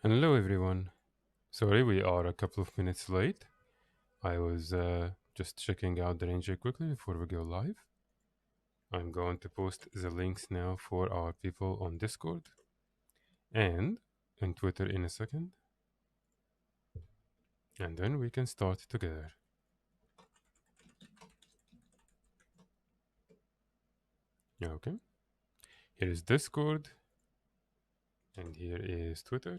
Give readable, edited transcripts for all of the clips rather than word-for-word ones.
Hello everyone. Sorry we are a couple of minutes late. I was just checking out the ranger quickly before we go live. I'm going to post the links now for our people on Discord and on Twitter in a second. And then we can start together. Okay. Here is Discord and here is Twitter.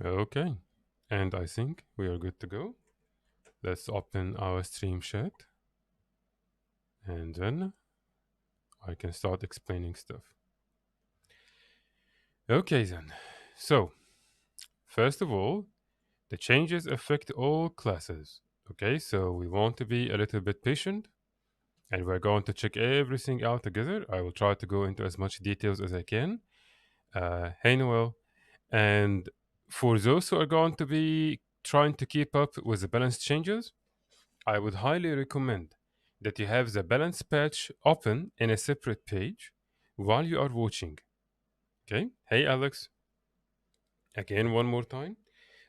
Okay. And I think we are good to go. Let's open our stream chat. And then I can start explaining stuff. Okay then. So, first of all, the changes affect all classes. Okay, so we want to be a little bit patient and we're going to check everything out together. I will try to go into as much details as I can. Hey, Noel. And for those who are going to be trying to keep up with the balance changes, I would highly recommend that you have the balance patch open in a separate page while you are watching. Okay, hey, Alex. Again, one more time.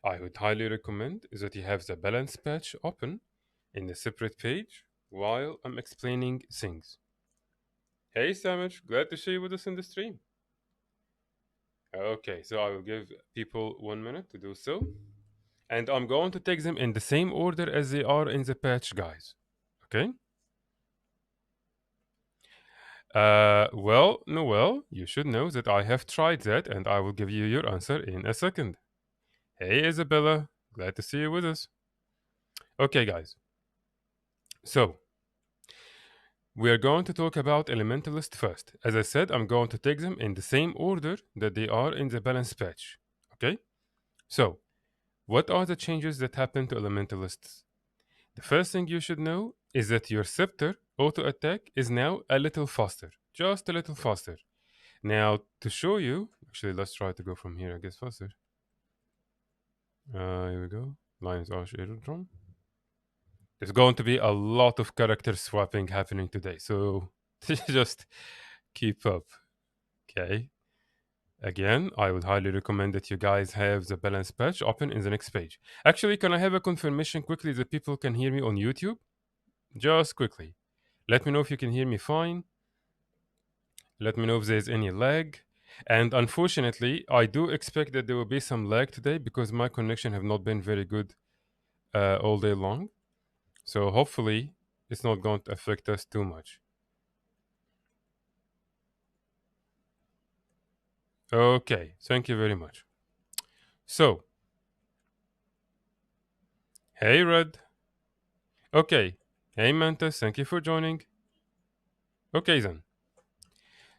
I would highly recommend that you have the balance patch open in a separate page while I'm explaining things. Hey Samich, glad to see you with us in the stream. Okay, so I will give people 1 minute to do so. And I'm going to take them in the same order as they are in the patch, guys. Okay? Well, Noel, you should know that I have tried that and I will give you your answer in a second. Hey Isabella, glad to see you with us. Okay, guys. So, we are going to talk about Elementalist first. As I said, I'm going to take them in the same order that they are in the balance patch. Okay? So, what are the changes that happen to Elementalists? The first thing you should know is that your scepter auto attack is now a little faster. Just a little faster. Now, to show you, actually, let's try to go from here, I guess, faster. Here we go. Lion's Arch Aerodrome. There's going to be a lot of character swapping happening today, so just keep up. Okay. Again, I would highly recommend that you guys have the balance patch open in the next page. Actually, can I have a confirmation quickly that people can hear me on YouTube? Just quickly. Let me know if you can hear me fine. Let me know if there's any lag. And unfortunately, I do expect that there will be some lag today because my connection have not been very good all day long. So hopefully, it's not going to affect us too much. Okay, thank you very much. So, hey Red. Okay, hey Mantis, thank you for joining. Okay then.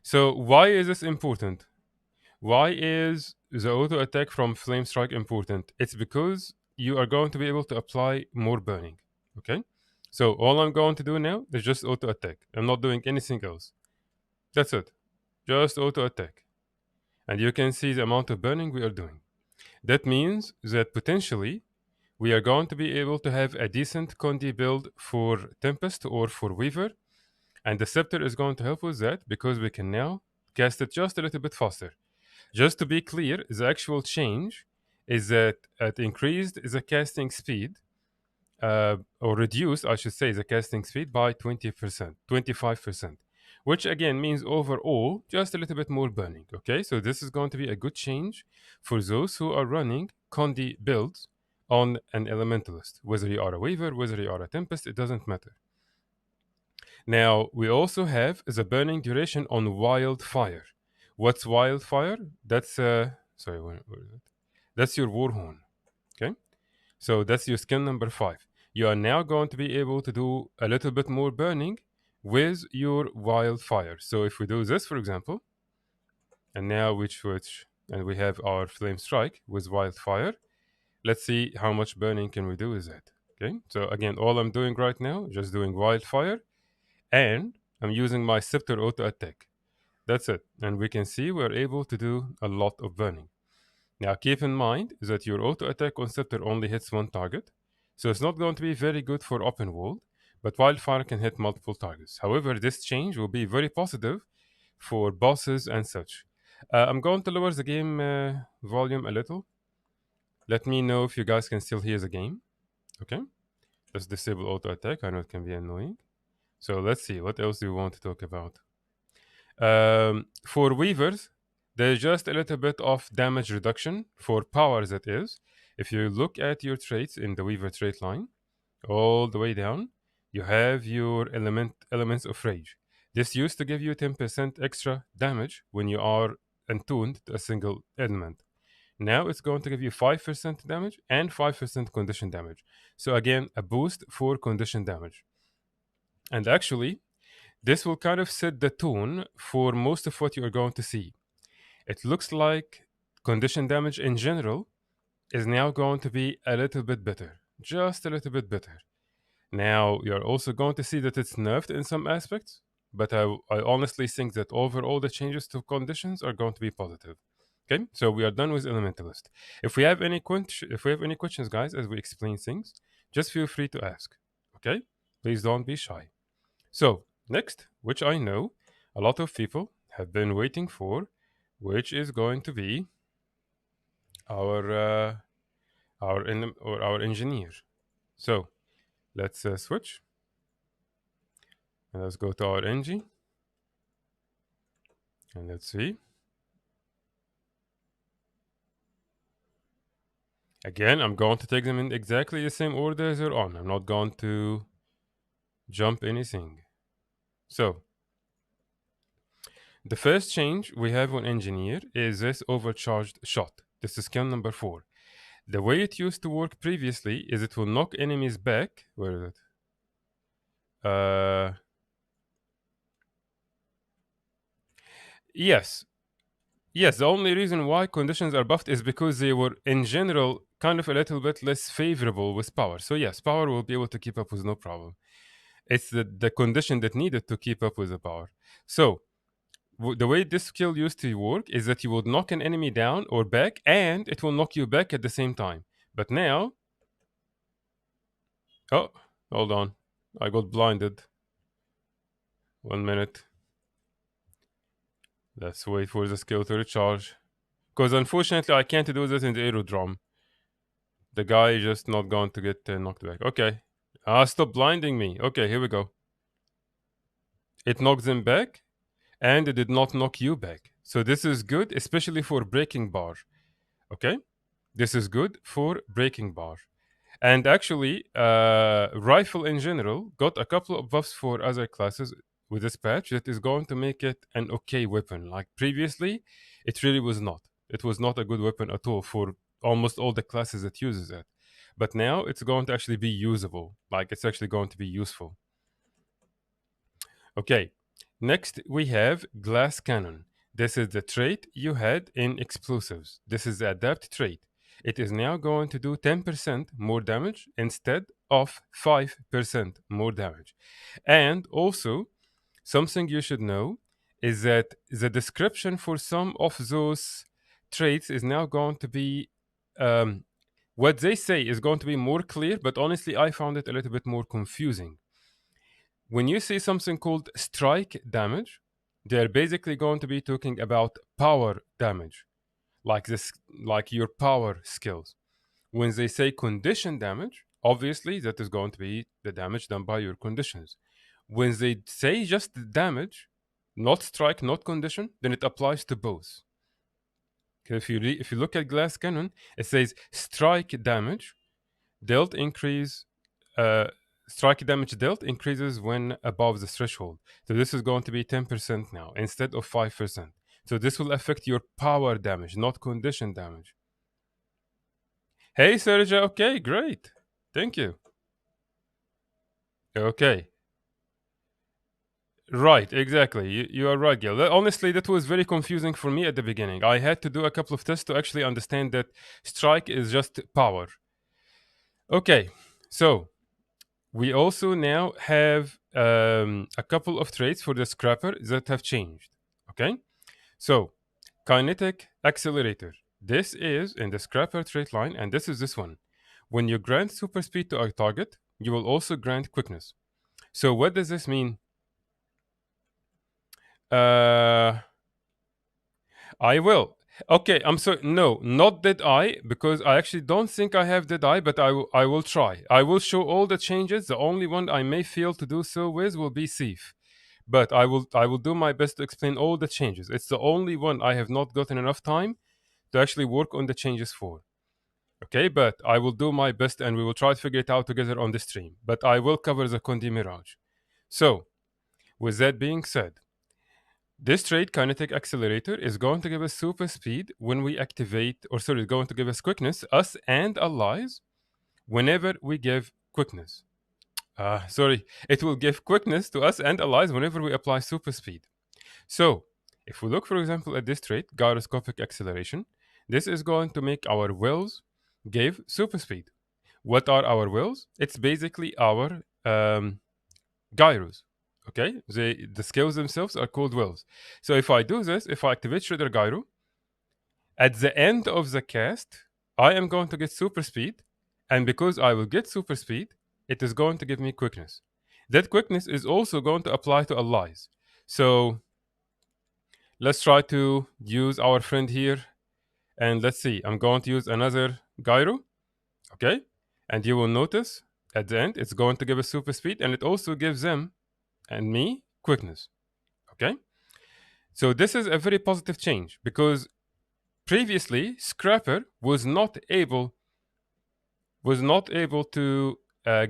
So why is this important? Why is the auto attack from Flame Strike important? It's because you are going to be able to apply more burning. Okay? So all I'm going to do now is just auto attack. I'm not doing anything else. That's it. Just auto attack. And you can see the amount of burning we are doing. That means that potentially we are going to be able to have a decent Condi build for Tempest or for Weaver. And the Scepter is going to help with that because we can now cast it just a little bit faster. Just to be clear, the actual change is that it increased the casting speed, or reduced, I should say, the casting speed by 20%, 25%, which again means overall just a little bit more burning. Okay, so this is going to be a good change for those who are running Condi builds on an Elementalist. Whether you are a Weaver, whether you are a Tempest, it doesn't matter. Now, we also have the burning duration on Wildfire. What's Wildfire? That's, sorry, where is it? That's your Warhorn, okay? So that's your skill number 5. You are now going to be able to do a little bit more burning with your Wildfire. So if we do this, for example, and now we switch and we have our Flame Strike with Wildfire, let's see how much burning can we do with that, okay? So again, all I'm doing right now, just doing Wildfire, and I'm using my Scepter auto attack. That's it. And we can see we're able to do a lot of burning. Now keep in mind that your auto attack on scepter only hits one target, so it's not going to be very good for open world, but wildfire can hit multiple targets. However, this change will be very positive for bosses and such. I'm going to lower the game volume a little. Let me know if you guys can still hear the game. Okay, let's disable auto attack. I know it can be annoying. So let's see, what else do you want to talk about? For weavers, there's just a little bit of damage reduction for power, that is. If you look at your traits in the weaver trait line, all the way down, you have your elements of rage. This used to give you 10% extra damage when you are attuned to a single element. Now it's going to give you 5% damage and 5% condition damage. So again, a boost for condition damage. And actually, this will kind of set the tone for most of what you are going to see. It looks like condition damage in general is now going to be a little bit better, just a little bit better. Now, you're also going to see that it's nerfed in some aspects, but I honestly think that overall the changes to conditions are going to be positive. Okay, so we are done with Elementalist. If we have any questions, guys, as we explain things, just feel free to ask. Okay, please don't be shy. So next, which I know a lot of people have been waiting for, which is going to be our engineer. So let's switch and let's go to our ng and let's see. Again, I'm going to take them in exactly the same order as they're on. I'm not going to jump anything. So the first change we have on engineer is this overcharged shot. This is skill number 4. The way it used to work previously is it will knock enemies back. Where is it? Yes. Yes, the only reason why conditions are buffed is because they were, in general, kind of a little bit less favorable with power. So yes, power will be able to keep up with no problem. It's the condition that needed to keep up with the power. So the way this skill used to work is that you would knock an enemy down or back, and it will knock you back at the same time. But now... Oh, hold on. I got blinded. 1 minute. Let's wait for the skill to recharge. Because unfortunately, I can't do this in the aerodrome. The guy is just not going to get knocked back. Okay. Stop blinding me. Okay, here we go. It knocks him back, and it did not knock you back. So this is good, especially for breaking bar. Okay? This is good for breaking bar. And actually, rifle in general got a couple of buffs for other classes with this patch that is going to make it an okay weapon. Like previously, it really was not. It was not a good weapon at all for almost all the classes that uses it. But now it's going to actually be usable. Like it's actually going to be useful. Okay, next we have glass cannon. This is the trait you had in explosives. This is the adapt trait. It is now going to do 10% more damage instead of 5% more damage. And also, something you should know is that the description for some of those traits is now going to be what they say is going to be more clear, but honestly, I found it a little bit more confusing. When you see something called strike damage, they're basically going to be talking about power damage, like this, like your power skills. When they say condition damage, obviously that is going to be the damage done by your conditions. When they say just damage, not strike, not condition, then it applies to both. If you look at glass cannon, it says strike damage dealt increase. Strike damage dealt increases when above the threshold. So this is going to be 10% now instead of 5%. So this will affect your power damage, not condition damage. Hey, Sergio. Okay, great. Thank you. Okay. Right, exactly. You are right, Gil. Honestly, that was very confusing for me at the beginning. I had to do a couple of tests to actually understand that strike is just power. Okay, so we also now have a couple of traits for the scrapper that have changed. Okay, so kinetic accelerator. This is in the scrapper trait line, and this is this one. When you grant super speed to a target, you will also grant quickness. So what does this mean? I will. Okay, I'm sorry. No, not Dead Eye, because I actually don't think I have Dead Eye, but I will try. I will show all the changes. The only one I may fail to do so with will be Thief. But I will do my best to explain all the changes. It's the only one I have not gotten enough time to actually work on the changes for. Okay, but I will do my best and we will try to figure it out together on the stream. But I will cover the Kondi Mirage. So, with that being said, this trait, Kinetic Accelerator, is going to give us super speed when we activate, or sorry, it's going to give us quickness, us and allies, whenever we give quickness. Sorry, it will give quickness to us and allies whenever we apply super speed. So, if we look, for example, at this trait, Gyroscopic Acceleration, this is going to make our wills give super speed. What are our wills? It's basically our gyros. Okay, the skills themselves are called wills. So if I do this, if I activate Shredder Gyro, at the end of the cast, I am going to get super speed, and because I will get super speed, it is going to give me quickness. That quickness is also going to apply to allies. So let's try to use our friend here, and let's see. I'm going to use another gyro, okay? And you will notice at the end, it's going to give us super speed, and it also gives them and me quickness. Okay, so this is a very positive change because previously Scrapper was not able to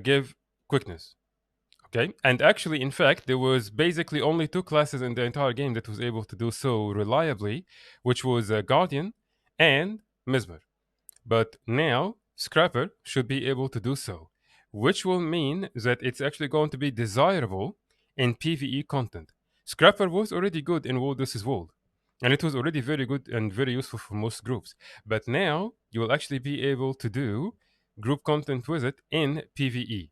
give quickness. Okay, and actually, in fact, there was basically only two classes in the entire game that was able to do so reliably, which was Guardian and Mesmer. But now Scrapper should be able to do so, which will mean that it's actually going to be desirable in PvE content. Scrapper was already good in World vs. World, and it was already very good and very useful for most groups. But now you will actually be able to do group content with it in PvE.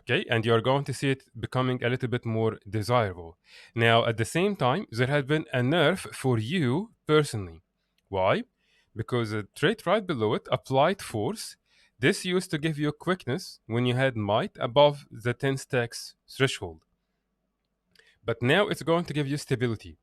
Okay, and you're going to see it becoming a little bit more desirable. Now, at the same time, there has been a nerf for you personally. Why? Because the trait right below it, Applied Force, this used to give you quickness when you had might above the 10 stacks threshold. But now it's going to give you stability.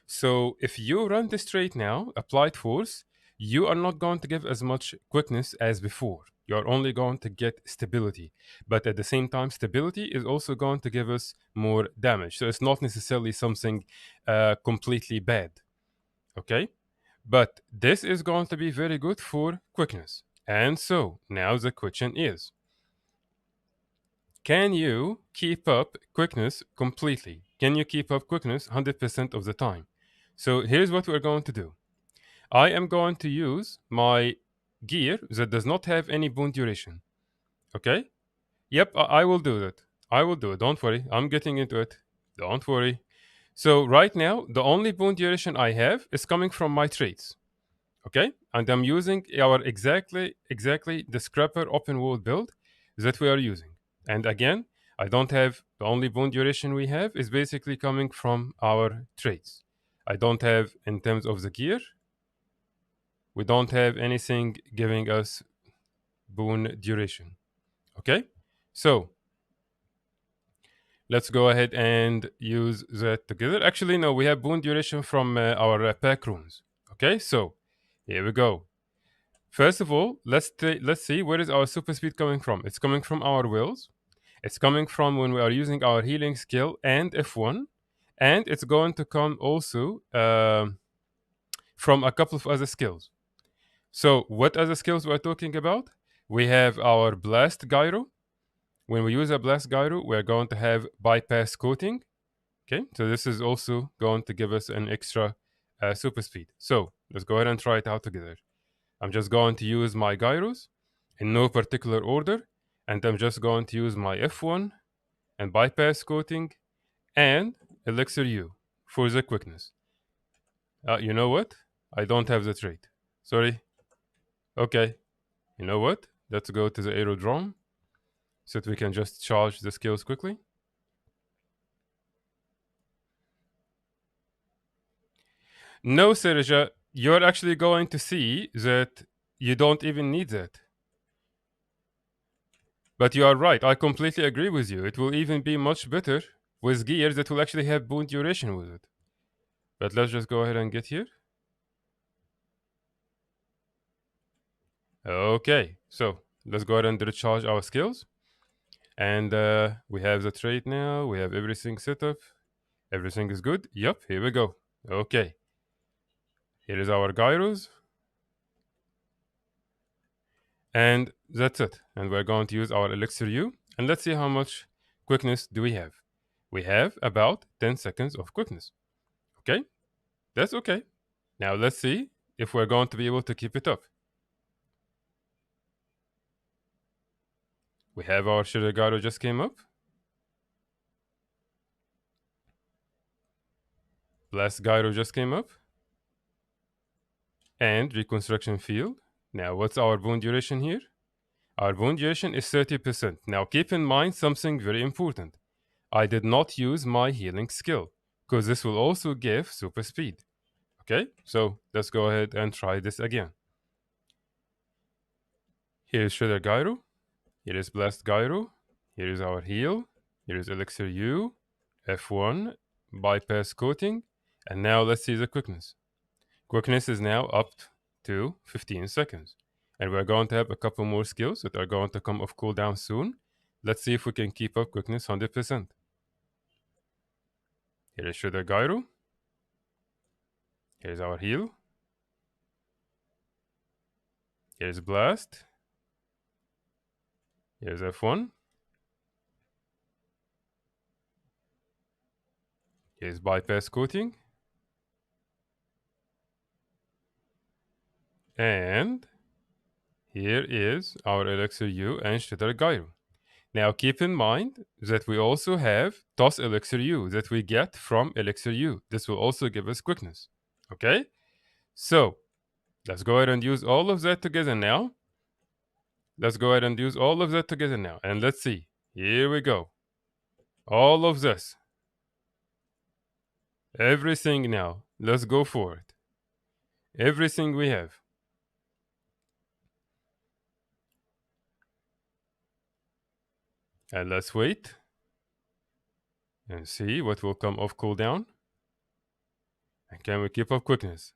So if you run this trait now, Applied Force, you are not going to give as much quickness as before. You're only going to get stability. But at the same time, stability is also going to give us more damage. So it's not necessarily something completely bad. Okay? But this is going to be very good for quickness. And so now the question is, can you keep up quickness completely? Can you keep up quickness 100% of the time? So here's what we're going to do. I am going to use my gear that does not have any boon duration. Okay? Yep, I will do that. I will do it. Don't worry. I'm getting into it. Don't worry. So right now, the only boon duration I have is coming from my traits. Okay? And I'm using our exactly the scrapper open world build that we are using. And again, I don't have the only boon duration we have is basically coming from our traits. I don't have in terms of the gear. We don't have anything giving us boon duration. Okay? So let's go ahead and use that together. Actually, no, we have boon duration from our pack runes. Okay, so here we go. First of all, let's see where is our super speed coming from. It's coming from our wills. It's coming from when we are using our healing skill and F1, and it's going to come also from a couple of other skills. So, what other skills we're talking about? We have our blast gyro. When we use a blast gyro, we're going to have bypass coating. Okay, so this is also going to give us an extra super speed. So let's go ahead and try it out together. I'm just going to use my gyros in no particular order, and I'm just going to use my F1 and bypass coating and elixir U for the quickness. You know what? I don't have the trait. Sorry. Okay. You know what? Let's go to the aerodrome so that we can just charge the skills quickly. No, Serja, you're actually going to see that you don't even need that. But you are right. I completely agree with you. It will even be much better with gears that will actually have boon duration with it. But let's just go ahead and get here. Okay, so let's go ahead and recharge our skills. And we have the trait now. We have everything set up. Everything is good. Yep, here we go. Okay, here is our gyros. And that's it. And we're going to use our elixir U. And let's see how much quickness do we have. We have about 10 seconds of quickness. Okay, that's okay. Now let's see if we're going to be able to keep it up. We have our Shadow Gyro just came up. Blast Gyro just came up. And Reconstruction Field. Now what's our boon duration here? Our boon duration is 30%. Now keep in mind something very important. I did not use my healing skill, because this will also give super speed. Okay, so let's go ahead and try this again. Here is Shredder Gyro. Here is Blast Gyro. Here is our heal. Here is Elixir U. F1. Bypass coating. And now let's see the quickness. Quickness is now up to 15 seconds. And we're going to have a couple more skills that are going to come off cooldown soon. Let's see if we can keep up quickness 100%. Here is Shredder Gyro. Here's our heal. Here's Blast. Here's F1. Here's Bypass Coating. And here is our Elixir U and Shredder Gyro. Now keep in mind that we also have Toss Elixir U that we get from Elixir U. This will also give us quickness. Okay? So let's go ahead and use all of that together now. Let's go ahead and use all of that together now. And let's see. Here we go. All of this. Everything now. Let's go for it. Everything we have. And let's wait and see what will come off cooldown. And can we keep up quickness?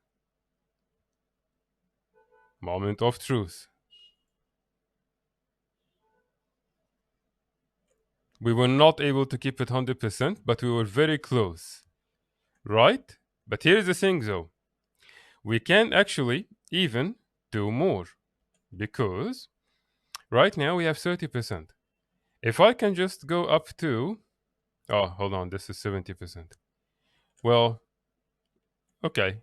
Moment of truth. We were not able to keep it 100%, but we were very close. Right? But here's the thing though. We can actually even do more. Because right now we have 30%. If I can just go up to... Oh, hold on. This is 70%. Well, okay.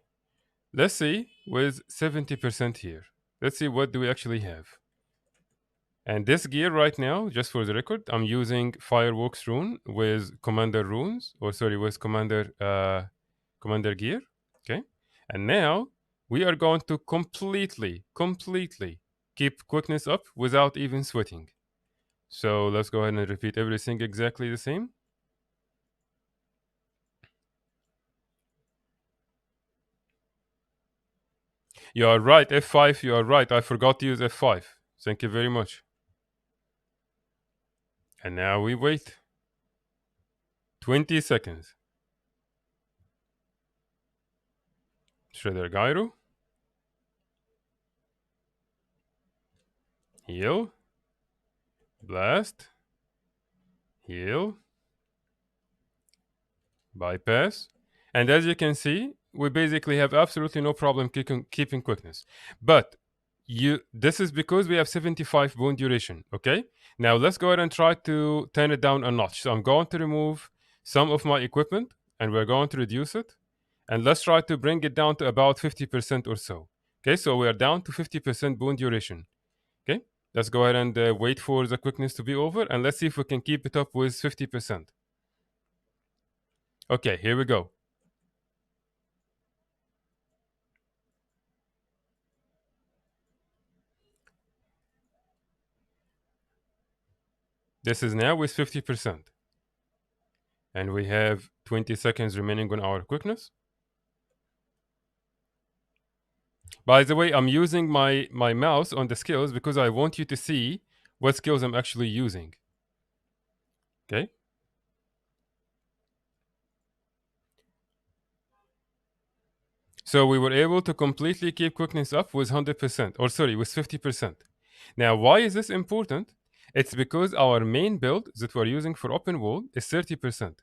Let's see with 70% here. Let's see what do we actually have. And this gear right now, just for the record, I'm using Fireworks rune with Commander runes, or sorry, with Commander gear. Okay. And now we are going to completely keep quickness up without even sweating. So let's go ahead and repeat everything exactly the same. You are right, F5, you are right. I forgot to use F5. Thank you very much. And now we wait 20 seconds. Shredder Gyro. Heal. Blast. Heal. Bypass. And as you can see, we basically have absolutely no problem keeping quickness. But this is because we have 75 boon duration, okay? Now let's go ahead and try to turn it down a notch. So I'm going to remove some of my equipment and we're going to reduce it. And let's try to bring it down to about 50% or so. Okay, so we are down to 50% boon duration. Okay, let's go ahead and wait for the quickness to be over and let's see if we can keep it up with 50%. Okay, here we go. This is now with 50%. And we have 20 seconds remaining on our quickness. By the way, I'm using my mouse on the skills because I want you to see what skills I'm actually using. Okay. So we were able to completely keep quickness up with 100%, or sorry, with 50%. Now, why is this important? It's because our main build that we're using for open world is 30%.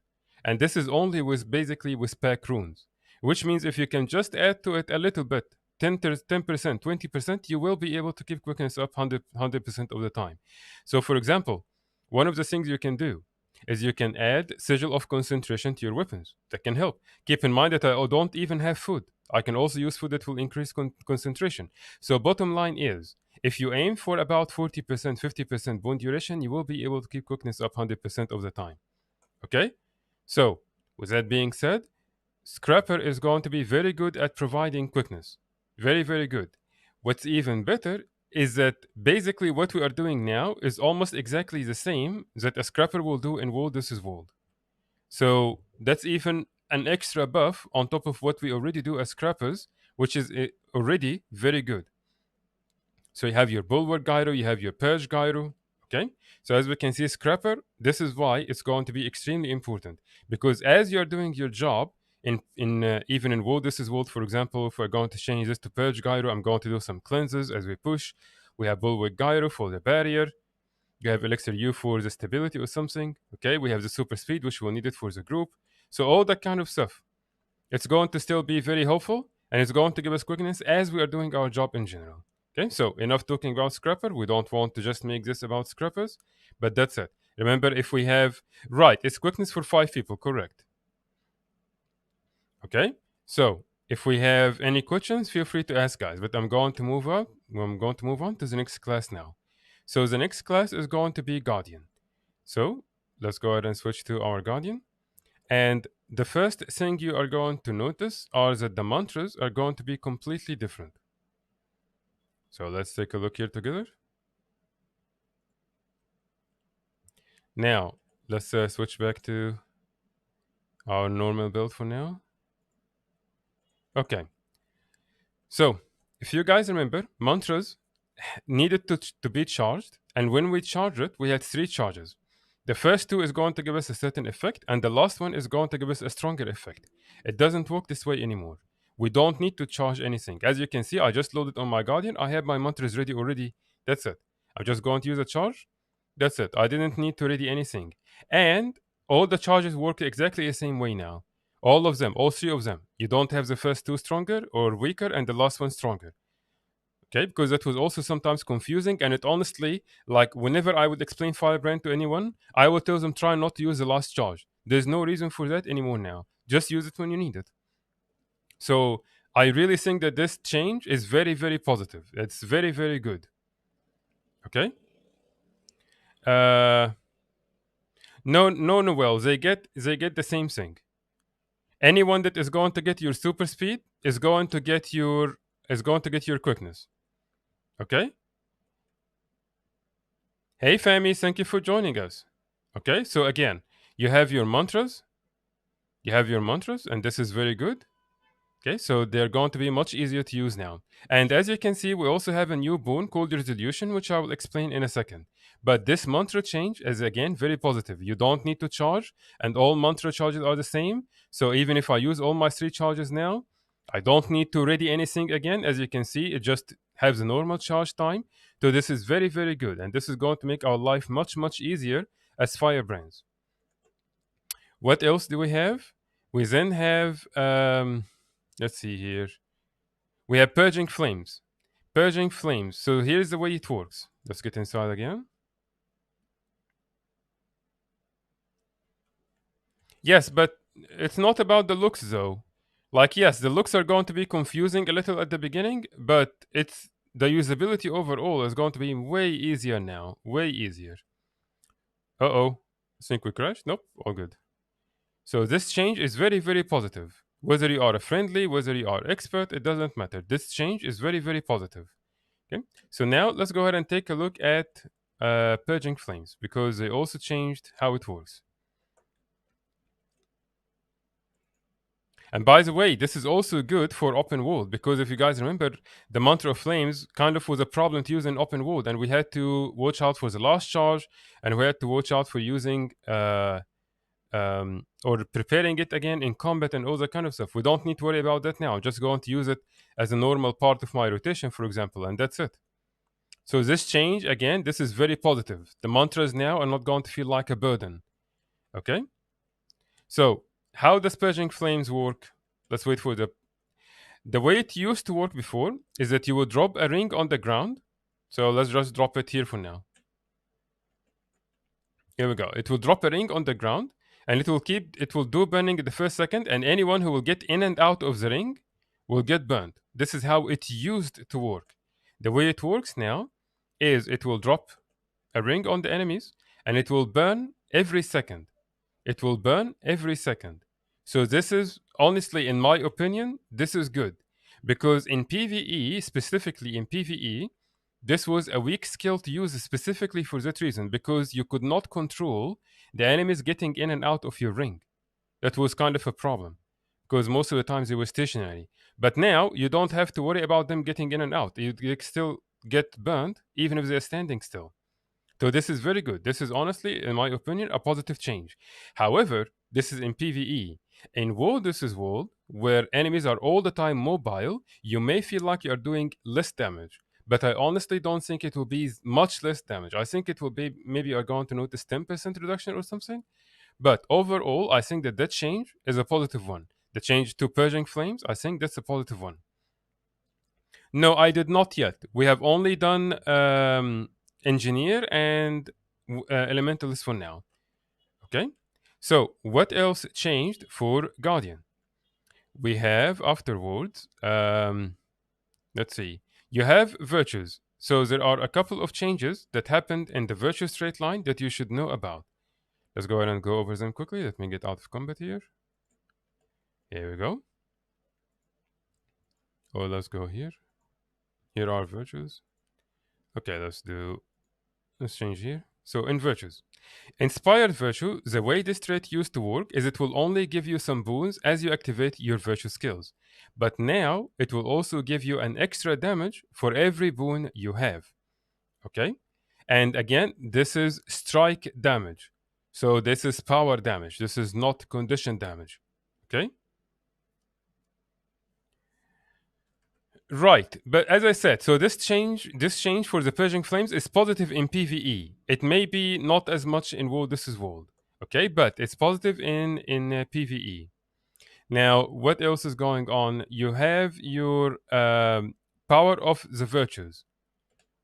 And this is only with basically with pack runes, which means if you can just add to it a little bit, 10%, 20%, you will be able to keep quickness up 100% of the time. So, for example, one of the things you can do is you can add sigil of concentration to your weapons. That can help. Keep in mind that I don't even have food. I can also use food that will increase concentration. So bottom line is, if you aim for about 40%, 50% bone duration, you will be able to keep quickness up 100% of the time. Okay? So, with that being said, Scrapper is going to be very good at providing quickness. Very, very good. What's even better is that basically what we are doing now is almost exactly the same that a Scrapper will do in World vs. World. So that's even an extra buff on top of what we already do as Scrappers, which is already very good. So you have your Bulwark Gyro, you have your Purge Gyro. Okay. So as we can see, Scrapper, this is why it's going to be extremely important. Because as you're doing your job, in even in World, this is World, for example, if we're going to change this to Purge Gyro, I'm going to do some cleanses as we push. We have Bulwark Gyro for the barrier. You have Elixir U for the stability or something. Okay, we have the super speed, which we'll need it for the group. So all that kind of stuff. It's going to still be very helpful and it's going to give us quickness as we are doing our job in general. Okay, so enough talking about Scrapper. We don't want to just make this about Scrappers, but that's it. Remember, if we have, right, it's quickness for 5 people, correct? Okay, so if we have any questions, feel free to ask, guys. But I'm going to move on. I'm going to move on to the next class now. So the next class is going to be Guardian. So let's go ahead and switch to our Guardian. And the first thing you are going to notice are that the mantras are going to be completely different. So let's take a look here together. Now, let's switch back to our normal build for now. Okay. So, if you guys remember, mantras needed to be charged, and when we charge it, we had 3 charges. The first 2 is going to give us a certain effect, and the last one is going to give us a stronger effect. It doesn't work this way anymore. We don't need to charge anything. As you can see, I just loaded on my Guardian. I have my mantras ready already. That's it. I'm just going to use a charge. That's it. I didn't need to ready anything. And all the charges work exactly the same way now. All of them, all 3 of them. You don't have the first 2 stronger or weaker and the last one stronger. Okay, because that was also sometimes confusing, and it honestly, like whenever I would explain firebrand to anyone, I would tell them try not to use the last charge. There's no reason for that anymore now. Just use it when you need it. So I really think that this change is very, very positive. It's very, very good. Okay. No, well, they get the same thing. Anyone that is going to get your super speed is going to get your quickness. Okay. Hey, Fami, thank you for joining us. Okay, so again, you have your mantras. And this is very good. Okay, so they're going to be much easier to use now. And as you can see, we also have a new boon called resolution, which I will explain in a second. But this mantra change is again very positive. You don't need to charge, and all mantra charges are the same. So even if I use all my 3 charges now, I don't need to ready anything again. As you can see, it just has a normal charge time. So this is very, very good. And this is going to make our life much, much easier as firebrands. What else do we have? We then have, let's see here. We have purging flames. Purging flames. So here's the way it works. Let's get inside again. Yes, but it's not about the looks though. Like, yes, the looks are going to be confusing a little at the beginning, but it's the usability overall is going to be way easier now. Way easier. Uh-oh. I think we crashed. Nope, all good. So this change is very, very positive. Whether you are a friendly, whether you are expert, it doesn't matter. This change is very, very positive. Okay. So now let's go ahead and take a look at purging flames because they also changed how it works. And by the way, this is also good for open world, because if you guys remember, the Mantra of Flames kind of was a problem to use in open world, and we had to watch out for the last charge, and we had to watch out for using or preparing it again in combat and all that kind of stuff. We don't need to worry about that now. I'm just going to use it as a normal part of my rotation, for example, and that's it. So this change, again, this is very positive. The mantras now are not going to feel like a burden. Okay? So how does Purging Flames work? Let's wait for the way it used to work before is that you would drop a ring on the ground. So let's just drop it here for now. Here we go. It will drop a ring on the ground, and it will do burning in the first second, and anyone who will get in and out of the ring will get burned. This is how it used to work. The way it works now is it will drop a ring on the enemies, and it will burn every second. It will burn every second. So this is, honestly, in my opinion, this is good. Because in PvE, specifically in PvE, this was a weak skill to use specifically for that reason, because you could not control the enemies getting in and out of your ring. That was kind of a problem, because most of the times they were stationary. But now you don't have to worry about them getting in and out. You still get burned even if they're standing still. So this is very good. This is honestly, in my opinion, a positive change. However, this is in PvE. In World versus World, where enemies are all the time mobile, you may feel like you are doing less damage. But I honestly don't think it will be much less damage. I think it will be, maybe you're going to notice 10% reduction or something. But overall, I think that change is a positive one. The change to Purging Flames, I think that's a positive one. No, I did not yet. We have only done Engineer and Elementalist for now. Okay? So, what else changed for Guardian? We have afterwards, let's see, you have virtues. So, there are a couple of changes that happened in the virtue straight line that you should know about. Let's go ahead and go over them quickly. Let me get out of combat here. Here we go. Oh, let's go here. Here are virtues. Okay, let's change here. So in virtues, inspired virtue, the way this trait used to work is it will only give you some boons as you activate your virtue skills. But now it will also give you an extra damage for every boon you have. Okay? And again, this is strike damage. So this is power damage. This is not condition damage. Okay? Right, but as I said, so this change for the Purging Flames is positive in PvE. It may be not as much in World versus World, okay, but it's positive in PvE. Now, what else is going on? You have your power of the virtues,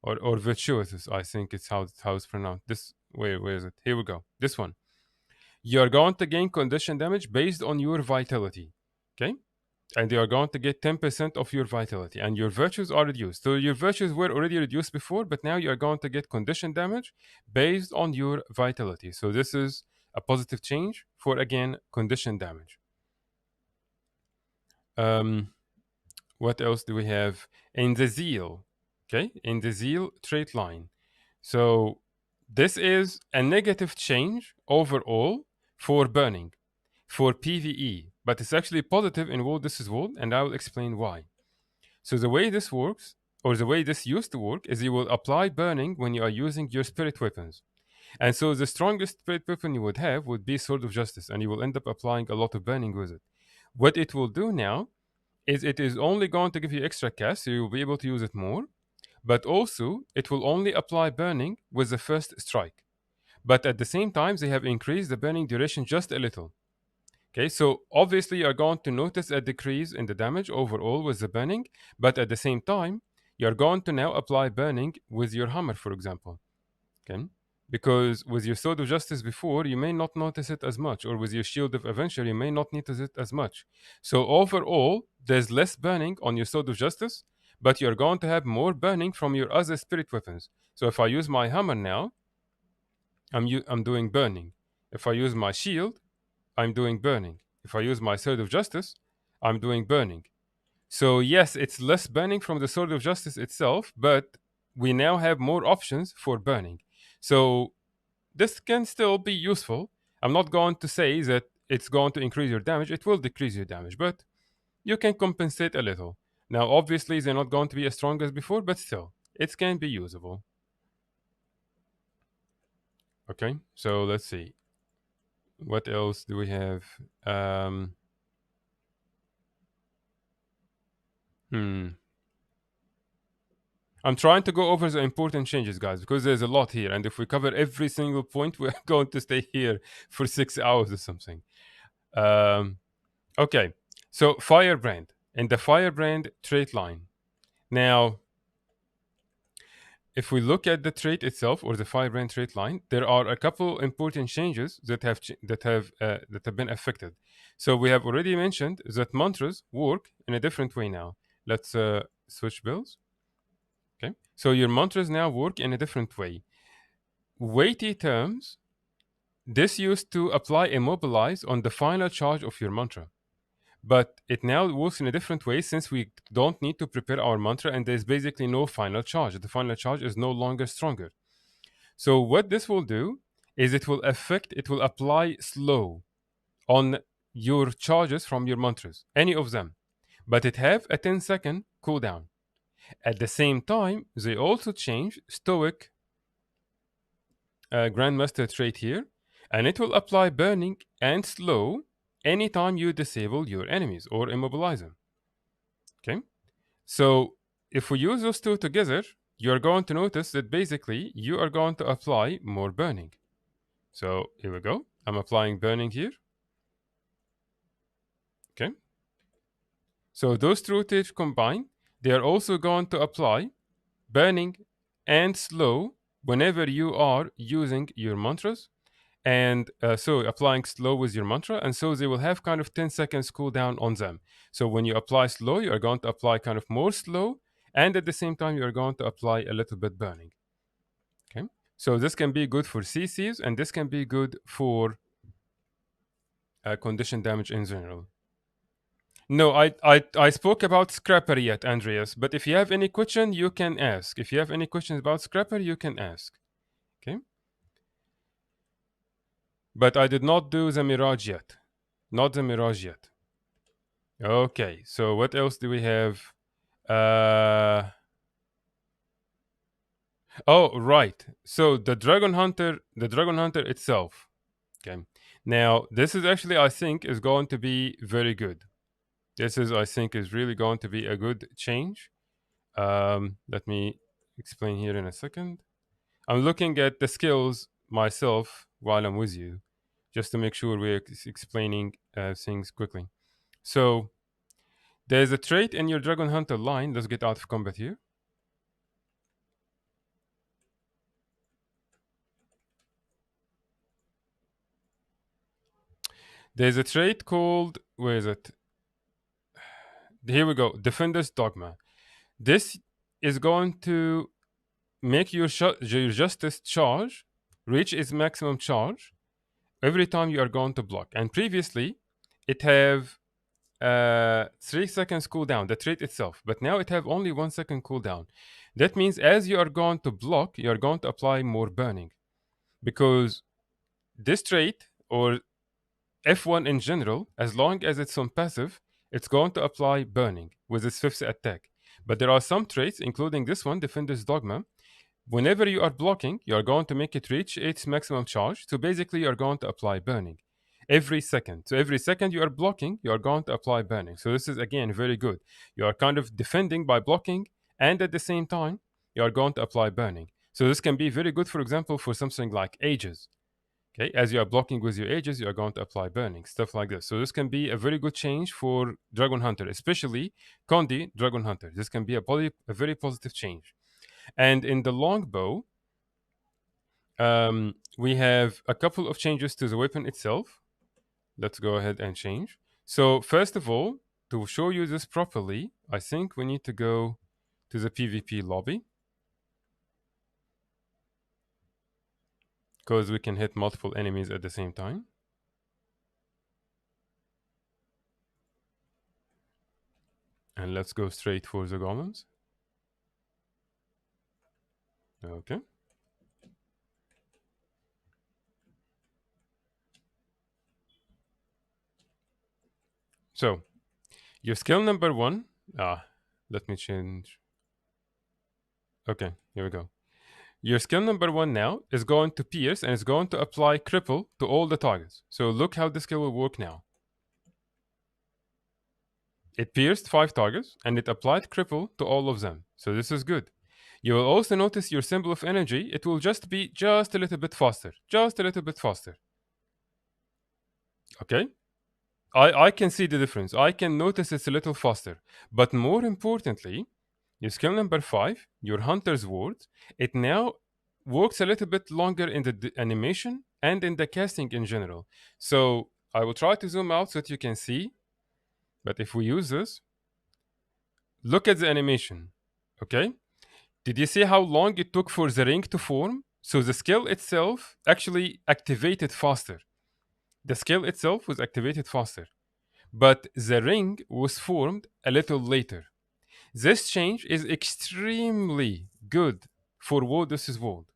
or virtuous, I think it's how it's pronounced. This where is it? Here we go. This one. You are going to gain condition damage based on your vitality. Okay, and you are going to get 10% of your vitality, and your virtues are reduced. So your virtues were already reduced before, but now you are going to get condition damage based on your vitality. So this is a positive change for, again, condition damage. What else do we have? In the zeal, okay, in the zeal trait line. So this is a negative change overall for burning, for PvE, but it's actually positive in World versus World, and I will explain why. So the way this works, or the way this used to work, is you will apply burning when you are using your spirit weapons. And so the strongest spirit weapon you would have would be Sword of Justice, and you will end up applying a lot of burning with it. What it will do now is it is only going to give you extra cast, so you'll be able to use it more, but also it will only apply burning with the first strike. But at the same time, they have increased the burning duration just a little. Okay, so obviously you're going to notice a decrease in the damage overall with the burning, but at the same time, you're going to now apply burning with your hammer, for example. Okay, because with your Sword of Justice before, you may not notice it as much, or with your Shield of Adventure, you may not notice it as much. So overall, there's less burning on your Sword of Justice, but you're going to have more burning from your other spirit weapons. So if I use my hammer now, I'm doing burning. If I use my shield, I'm doing burning. If I use my Sword of Justice, I'm doing burning. So yes, it's less burning from the Sword of Justice itself, but we now have more options for burning. So this can still be useful. I'm not going to say that it's going to increase your damage, it will decrease your damage, but you can compensate a little. Now, obviously, they're not going to be as strong as before, but still, it can be usable. Okay, so let's see. What else do we have? Hmm. I'm trying to go over the important changes, guys, because there's a lot here. And if we cover every single point, we're going to stay here for 6 hours or something. Um, okay, so firebrand and the firebrand trait line. Now, if we look at the trait itself or the firebrand trait line, there are a couple important changes that have been affected. So we have already mentioned that mantras work in a different way now. Let's switch bills. Okay, so your mantras now work in a different way. Weighty terms. This used to apply immobilize on the final charge of your mantra. But it now works in a different way since we don't need to prepare our mantra and there's basically no final charge. The final charge is no longer stronger. So what this will do is it will apply slow on your charges from your mantras, any of them. But it have a 10-second cooldown. At the same time, they also change Stoic Grandmaster trait here, and it will apply burning and slow anytime you disable your enemies or immobilize them. Okay, so if we use those two together, you're going to notice that basically you are going to apply more burning. So here we go. I'm applying burning here. Okay, so those two traits combined, they are also going to apply burning and slow whenever you are using your mantras and so applying slow with your mantra, and so they will have kind of 10 seconds cooldown on them. So when you apply slow, you are going to apply kind of more slow, and at the same time you are going to apply a little bit burning. Okay, so this can be good for CCs and this can be good for condition damage in general. No, I spoke about Scrapper yet, Andreas, but if you have any question, you can ask. If you have any questions about Scrapper, you can ask. Okay, but I did not do the Mirage yet. Not the Mirage yet. Okay, so what else do we have? Uh, oh, right. So the Dragon Hunter itself. Okay. Now, this is actually, I think, is going to be very good. This is, I think, is really going to be a good change. Let me explain here in a second. I'm looking at the skills myself while I'm with you, just to make sure we're explaining things quickly. So, there's a trait in your Dragon Hunter line. Let's get out of combat here. There's a trait called, where is it? Here we go, Defender's Dogma. This is going to make your justice charge reach its maximum charge every time you are going to block. And previously, it have 3 seconds cooldown, the trait itself. But now it have only 1 second cooldown. That means as you are going to block, you are going to apply more burning. Because this trait, or F1 in general, as long as it's on passive, it's going to apply burning with its fifth attack. But there are some traits, including this one, Defender's Dogma. Whenever you are blocking, you are going to make it reach its maximum charge. So basically, you are going to apply burning every second. So every second you are blocking, you are going to apply burning. So this is again very good. You are kind of defending by blocking, and at the same time, you are going to apply burning. So this can be very good, for example, for something like ages. Okay, as you are blocking with your ages, you are going to apply burning, stuff like this. So this can be a very good change for Dragon Hunter, especially Condi Dragon Hunter. This can be a very positive change. And in the longbow, we have a couple of changes to the weapon itself. Let's go ahead and change. So first of all, to show you this properly, I think we need to go to the PvP lobby, because we can hit multiple enemies at the same time. And let's go straight for the golems. Okay. So your skill number one. Ah, let me change. Okay, here we go. Your skill number one now is going to pierce and it's going to apply cripple to all the targets. So look how the skill will work now. It pierced 5 targets and it applied cripple to all of them. So this is good. You will also notice your symbol of energy, it will just be just a little bit faster. Just a little bit faster. Okay? I can see the difference. I can notice it's a little faster. But more importantly, your skill number 5, your Hunter's Ward, it now works a little bit longer in the animation and in the casting in general. So I will try to zoom out so that you can see. But if we use this, look at the animation. Okay? Did you see how long it took for the ring to form? So the skill itself actually activated faster. The skill itself was activated faster. But the ring was formed a little later. This change is extremely good for Wardus's World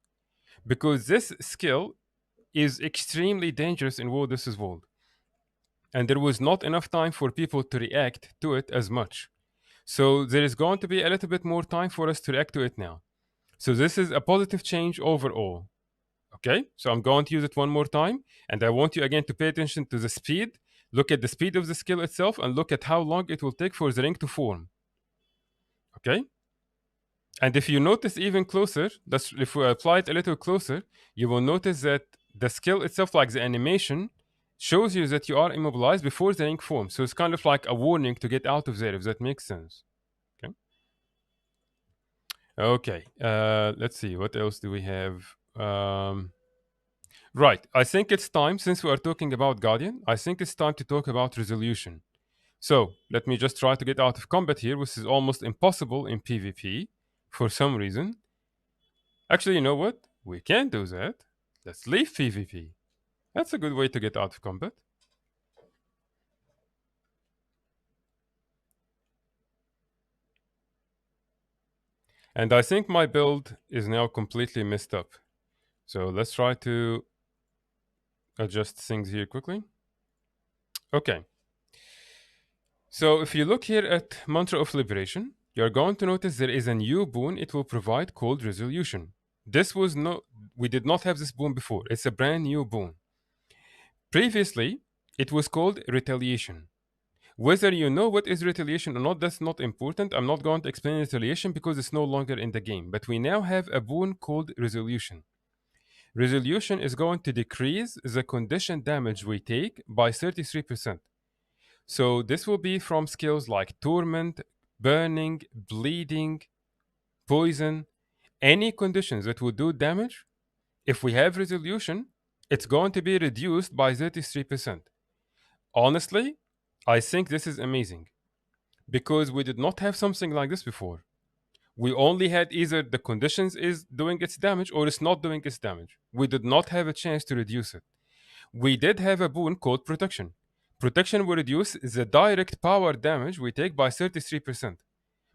because this skill is extremely dangerous in Wardus's World. And there was not enough time for people to react to it as much. So there is going to be a little bit more time for us to react to it now. So this is a positive change overall. Okay, so I'm going to use it one more time, and I want you again to pay attention to the speed. Look at the speed of the skill itself, and look at how long it will take for the ring to form. Okay, and if you notice even closer, that's if we apply it a little closer, you will notice that the skill itself, like the animation, shows you that you are immobilized before the ring forms. So it's kind of like a warning to get out of there, if that makes sense. Okay. Okay. Let's see. What else do we have? Right. I think it's time, since we are talking about Guardian, I think it's time to talk about resolution. So let me just try to get out of combat here, which is almost impossible in PvP for some reason. Actually, you know what? We can do that. Let's leave PvP. That's a good way to get out of combat. And I think my build is now completely messed up. So let's try to adjust things here quickly. Okay. So if you look here at Mantra of Liberation, you're going to notice there is a new boon it will provide called Resolution. This was no, we did not have this boon before. It's a brand new boon. Previously, it was called Retaliation. Whether you know what is retaliation or not, that's not important. I'm not going to explain retaliation because it's no longer in the game. But we now have a boon called Resolution. Resolution is going to decrease the condition damage we take by 33%. So this will be from skills like Torment, Burning, Bleeding, Poison, any conditions that will do damage. If we have Resolution, it's going to be reduced by 33%. Honestly, I think this is amazing because we did not have something like this before. We only had either the conditions is doing its damage or it's not doing its damage. We did not have a chance to reduce it. We did have a boon called Protection. Protection will reduce the direct power damage we take by 33%,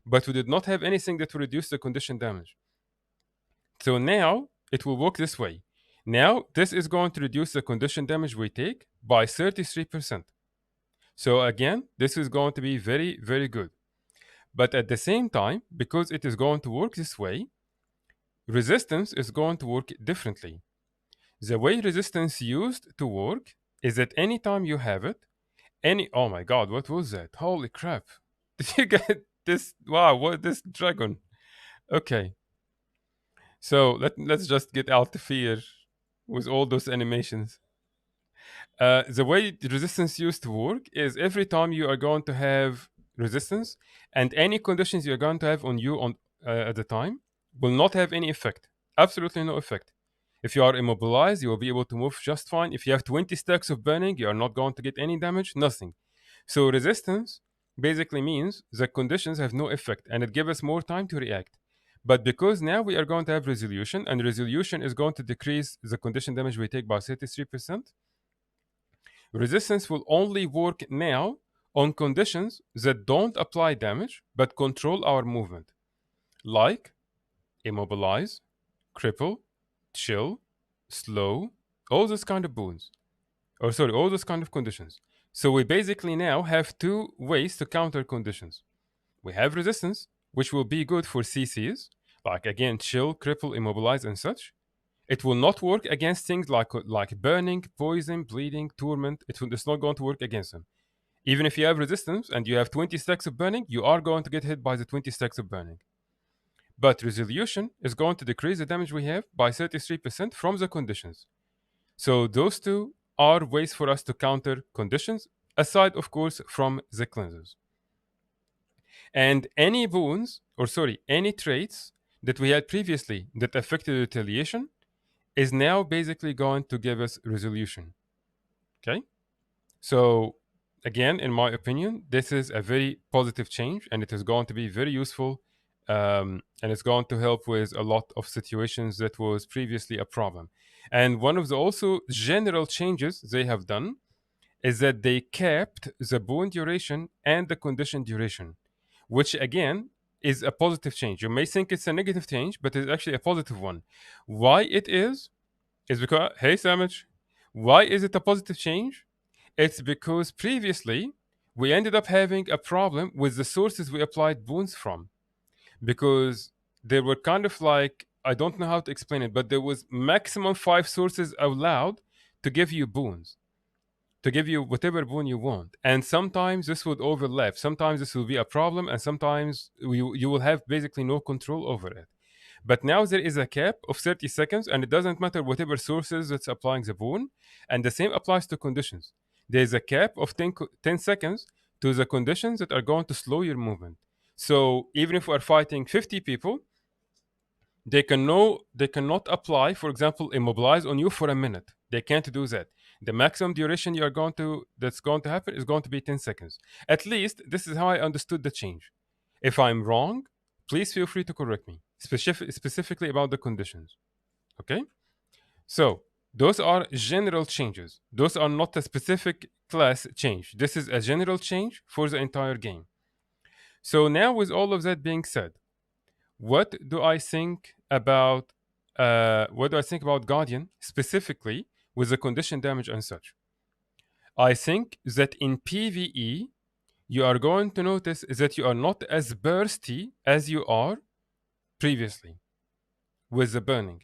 but we did not have anything that will reduce the condition damage. So now it will work this way. Now this is going to reduce the condition damage we take by 33%. So again, this is going to be very, very good. But at the same time, because it is going to work this way, resistance is going to work differently. The way resistance used to work is that anytime you have it, oh my god, what was that? Holy crap. Did you get this? Wow, what this dragon? Okay. So let's just get out the fear with all those animations. The way resistance used to work is every time you are going to have resistance and any conditions you're going to have on you at the time will not have any effect. Absolutely no effect. If you are immobilized, you will be able to move just fine. If you have 20 stacks of burning, you are not going to get any damage, nothing. So resistance basically means the conditions have no effect and it gives us more time to react. But because now we are going to have resolution and resolution is going to decrease the condition damage we take by 33%, resistance will only work now on conditions that don't apply damage but control our movement, like immobilize, cripple, chill, slow, all those kind of boons. Or sorry, all those kind of conditions. So we basically now have two ways to counter conditions. We have resistance, which will be good for CCs, like again, chill, cripple, immobilize, and such. It will not work against things like burning, poison, bleeding, torment. It's not going to work against them. Even if you have resistance and you have 20 stacks of burning, you are going to get hit by the 20 stacks of burning. But resolution is going to decrease the damage we have by 33% from the conditions. So those two are ways for us to counter conditions, aside, of course, from the cleansers. And any boons, or sorry, any traits that we had previously that affected retaliation is now basically going to give us resolution. Okay? So, again, in my opinion, this is a very positive change and it is going to be very useful and it's going to help with a lot of situations that was previously a problem. And one of the also general changes they have done is that they capped the boon duration and the condition duration, which again is a positive change. You may think it's a negative change, but it's actually a positive one. Why it is because, hey, Samich, why is it a positive change? It's because previously we ended up having a problem with the sources we applied boons from because they were kind of like, I don't know how to explain it, but there was maximum 5 sources allowed to give you boons, to give you whatever boon you want. And sometimes this would overlap. Sometimes this will be a problem, and sometimes you will have basically no control over it. But now there is a cap of 30 seconds, and it doesn't matter whatever sources that's applying the boon. And the same applies to conditions. There's a cap of 10 seconds to the conditions that are going to slow your movement. So even if we're fighting 50 people, they cannot apply, for example, immobilize on you for a minute. They can't do that. The maximum duration that's going to happen is going to be 10 seconds. At least this is how I understood the change. If I'm wrong, please feel free to correct me, specifically about the conditions. Okay? So, those are general changes. Those are not a specific class change. This is a general change for the entire game. So, now with all of that being said, what do I think about Guardian specifically with the condition damage and such? I think that in PvE, you are going to notice that you are not as bursty as you are previously with the burning.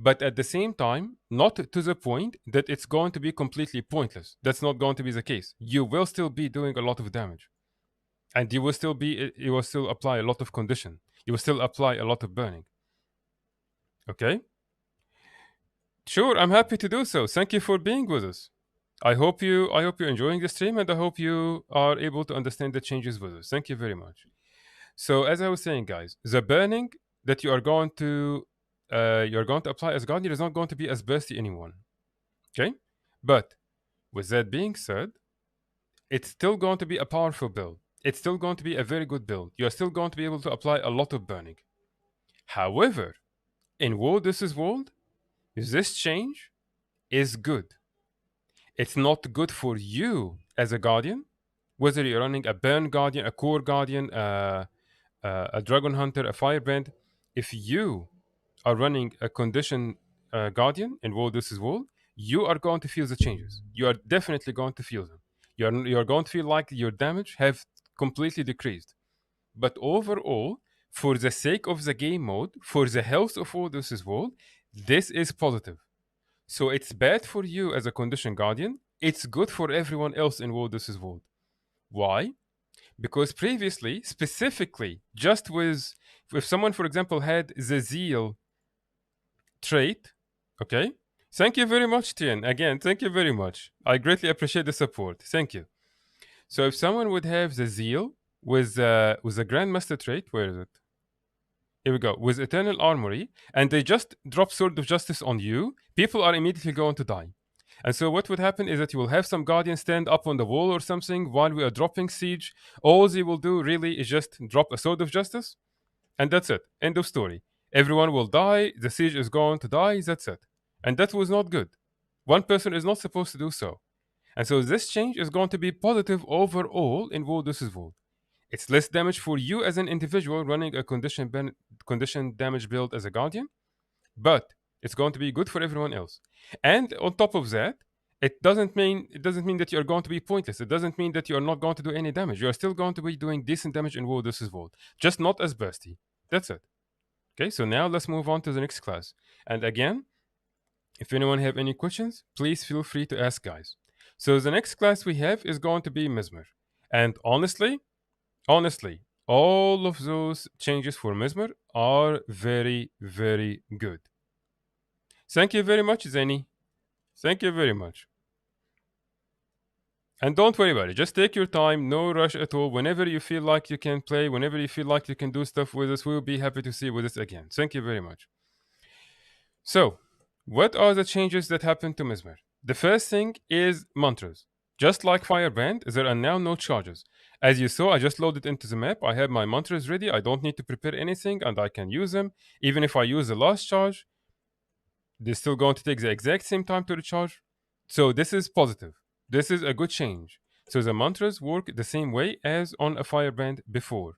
But at the same time, not to the point that it's going to be completely pointless. That's not going to be the case. You will still be doing a lot of damage. And you will still apply a lot of condition. You will still apply a lot of burning. Okay? Sure, I'm happy to do so. Thank you for being with us. I hope you're enjoying the stream and I hope you are able to understand the changes with us. Thank you very much. So as I was saying, guys, the burning that you're going to apply as Guardian is not going to be as bursty anyone. Okay? But with that being said, it's still going to be a powerful build. It's still going to be a very good build. You're still going to be able to apply a lot of burning. However, in World This World, this change is good. It's not good for you as a Guardian, whether you're running a Burn Guardian, a Core Guardian, a Dragon Hunter, a Firebrand. If you are running a Condition Guardian in World This World, you are going to feel the changes. You are definitely going to feel them. You're going to feel like your damage have completely decreased. But overall, for the sake of the game mode, for the health of World This World, this is positive. So it's bad for you as a Condition Guardian. It's good for everyone else in World This World. Why? Because previously, specifically, just with if someone, for example, had the Zeal trait, okay? Thank you very much, Tien. Again, thank you very much. I greatly appreciate the support. Thank you. So if someone would have the Zeal with the Grandmaster trait, where is it? Here we go. With Eternal Armory, and they just drop Sword of Justice on you, people are immediately going to die. And so what would happen is that you will have some Guardian stand up on the wall or something while we are dropping Siege. All they will do really is just drop a Sword of Justice, and that's it. End of story. Everyone will die, the Siege is going to die, that's it. And that was not good. One person is not supposed to do so. And so this change is going to be positive overall in World vs. World. It's less damage for you as an individual running a condition damage build as a Guardian, but it's going to be good for everyone else. And on top of that, it doesn't mean that you're going to be pointless. It doesn't mean that you're not going to do any damage. You're still going to be doing decent damage in War This is Vault, just not as bursty. That's it. Okay, so now let's move on to the next class. And again, if anyone have any questions, please feel free to ask, guys. So the next class we have is going to be Mesmer. And honestly, all of those changes for Mesmer are very, very good. Thank you very much, Zeni. Thank you very much. And don't worry about it. Just take your time, no rush at all. Whenever you feel like you can play, whenever you feel like you can do stuff with us, we'll be happy to see you with us again. Thank you very much. So, what are the changes that happened to Mesmer? The first thing is mantras. Just like Firebrand, there are now no charges. As you saw, I just loaded into the map. I have my mantras ready. I don't need to prepare anything and I can use them. Even if I use the last charge, they're still going to take the exact same time to recharge. So this is positive. This is a good change. So the mantras work the same way as on a Firebrand before.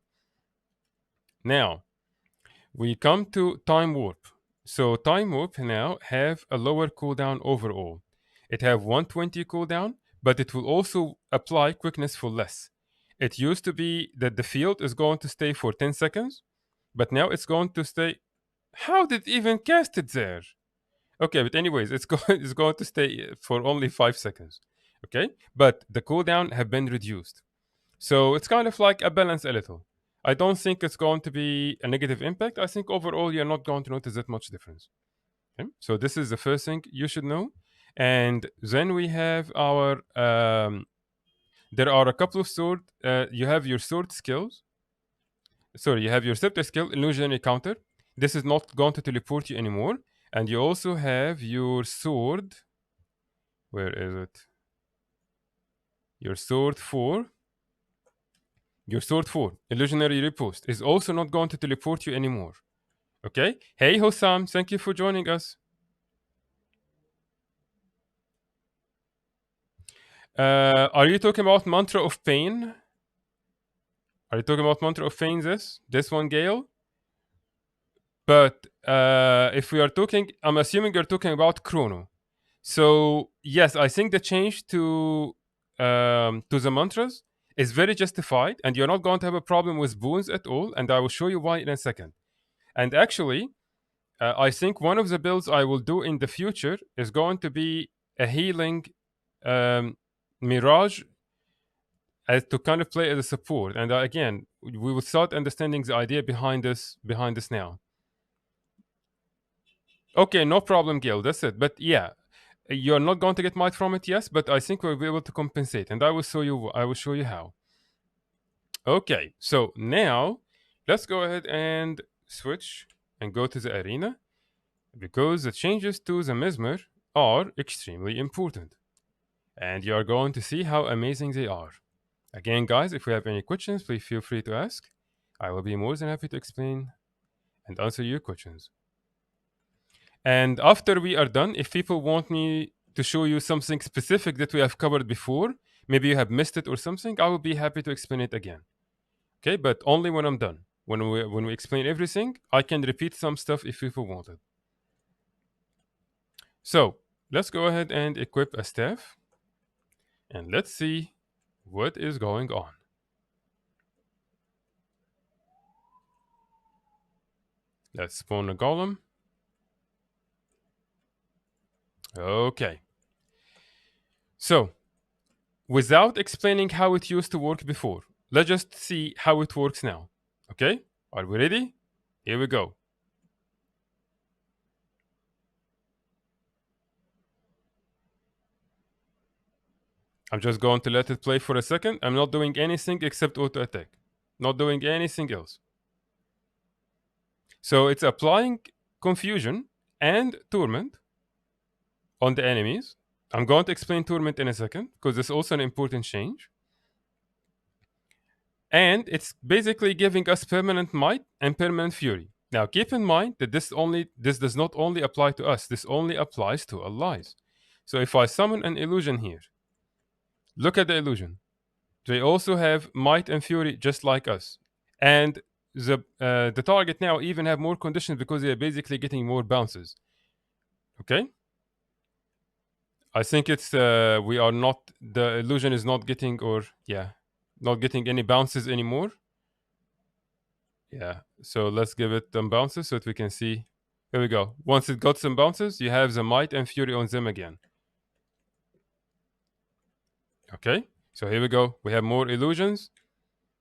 Now, we come to Time Warp. So Time Warp now have a lower cooldown overall. It have 120 cooldown, but it will also apply quickness for less. It used to be that the field is going to stay for 10 seconds, but now it's going to stay. How did it even cast it there? Okay, but anyways, it's going to stay for only 5 seconds. Okay, but the cooldown have been reduced, so it's kind of like a balance a little. I don't think it's going to be a negative impact. I think overall you're not going to notice that much difference. Okay, so this is the first thing you should know, and then we have our. There are a couple of sword. You have your sword skills. Sorry, you have your scepter skill, illusionary counter. This is not going to teleport you anymore. And you also have your sword. Where is it? Your sword 4. Your sword 4, illusionary riposte, is also not going to teleport you anymore. Okay? Hey Hossam, thank you for joining us. Are you talking about Mantra of Pain? Are you talking about Mantra of Pain this one, Gale? But if we are talking, I'm assuming you're talking about Chrono. So yes, I think the change to the mantras is very justified, and you're not going to have a problem with boons at all. And I will show you why in a second. And actually, I think one of the builds I will do in the future is going to be a healing mirage as to kind of play as a support. And again, we will start understanding the idea behind this now. Okay, no problem, Gil. That's it. But yeah, you're not going to get might from it, yes, but I think we'll be able to compensate, and I will show you how. Okay, so now let's go ahead and switch and go to the arena, because the changes to the Mesmer are extremely important, and you are going to see how amazing they are. Again, guys, if you have any questions, please feel free to ask. I will be more than happy to explain and answer your questions. And after we are done, if people want me to show you something specific that we have covered before, maybe you have missed it or something, I will be happy to explain it again. Okay, but only when I'm done. When we explain everything, I can repeat some stuff if people want it. So let's go ahead and equip a staff, and let's see what is going on. Let's spawn a golem. Okay. So, without explaining how it used to work before, let's just see how it works now. Okay? Are we ready? Here we go. I'm just going to let it play for a second. I'm not doing anything except auto attack. Not doing anything else. So it's applying confusion and torment on the enemies. I'm going to explain torment in a second because it's also an important change. And it's basically giving us permanent might and permanent fury. Now keep in mind that this does not only apply to us, this only applies to allies. So if I summon an illusion here, look at the illusion. They also have might and fury just like us. And the target now even have more conditions because they are basically getting more bounces. Okay? I think it's we are not, the illusion is not getting, or yeah, not getting any bounces anymore. Yeah, so let's give it some bounces so that we can see. Here we go. Once it got some bounces, you have the might and fury on them again. Okay, so here we go. We have more illusions,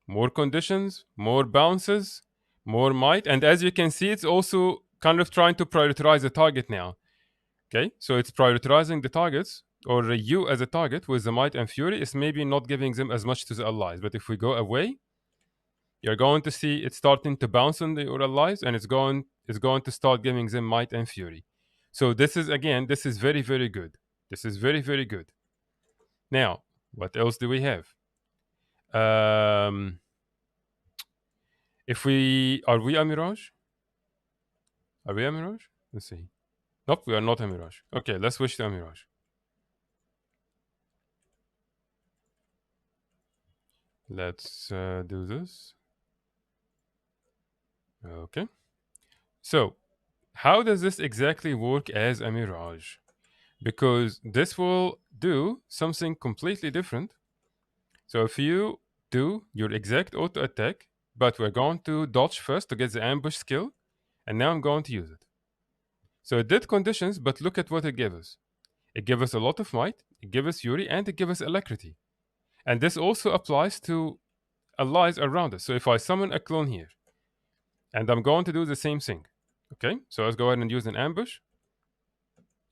more conditions, more bounces, more might, and as you can see, it's also kind of trying to prioritize the target now. Okay, so it's prioritizing the targets, or you as a target with the might and fury is maybe not giving them as much to the allies. But if we go away, you're going to see it's starting to bounce on the your allies, and it's going to start giving them might and fury. So this is, again, this is very, very good. This is very, very good. Now, what else do we have? If we are we a mirage? Are we a mirage? Let's see. Nope, we are not a mirage. Okay, let's switch to a mirage. Let's do this. Okay. So, how does this exactly work as a mirage? Because this will do something completely different. So if you do your exact auto attack, but we're going to dodge first to get the ambush skill, and now I'm going to use it. So it did conditions, but look at what it gave us. It gave us a lot of might, it gave us fury, and it gave us alacrity. And this also applies to allies around us. So if I summon a clone here, and I'm going to do the same thing. Okay, so let's go ahead and use an ambush,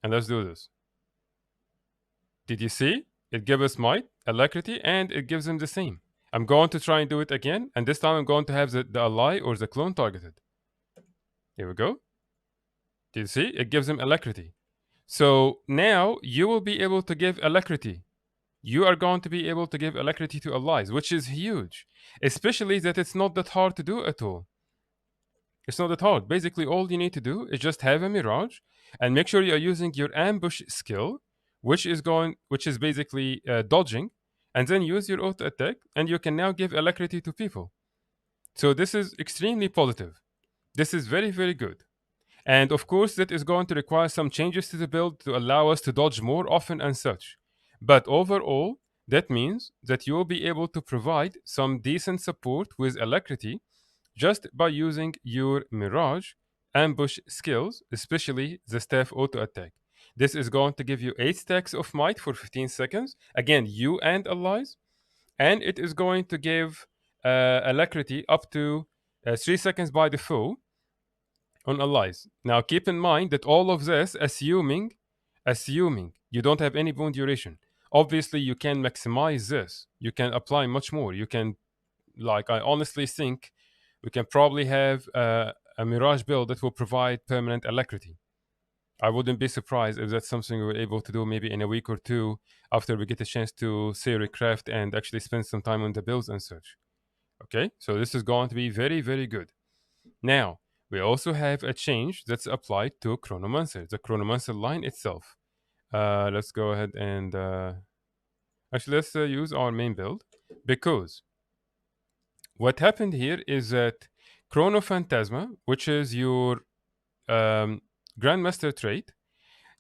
and let's do this. Did you see? It gives us might, alacrity, and it gives them the same. I'm going to try and do it again, and this time I'm going to have the ally or the clone targeted. Here we go. Did you see? It gives them alacrity. So now you will be able to give alacrity. You are going to be able to give alacrity to allies, which is huge. Especially that it's not that hard to do at all. It's not that hard. Basically, all you need to do is just have a mirage and make sure you're using your ambush skill, which is basically dodging, and then use your auto attack, and you can now give alacrity to people. So this is extremely positive. This is very, very good. And of course, that is going to require some changes to the build to allow us to dodge more often and such. But overall, that means that you will be able to provide some decent support with alacrity just by using your mirage ambush skills, especially the staff auto attack. This is going to give you 8 stacks of might for 15 seconds. Again, you and allies. And it is going to give alacrity up to 3 seconds by default on allies. Now keep in mind that all of this assuming you don't have any bone duration. Obviously you can maximize this. You can apply much more. You can, like, I honestly think we can probably have a mirage build that will provide permanent alacrity. I wouldn't be surprised if that's something we're able to do maybe in a week or two after we get a chance to theory craft and actually spend some time on the builds and such. Okay, so this is going to be very, very good. Now, we also have a change that's applied to Chronomancer, the Chronomancer line itself. Let's go ahead and actually let's use our main build, because what happened here is that Chrono Phantasma, which is your Grandmaster trait,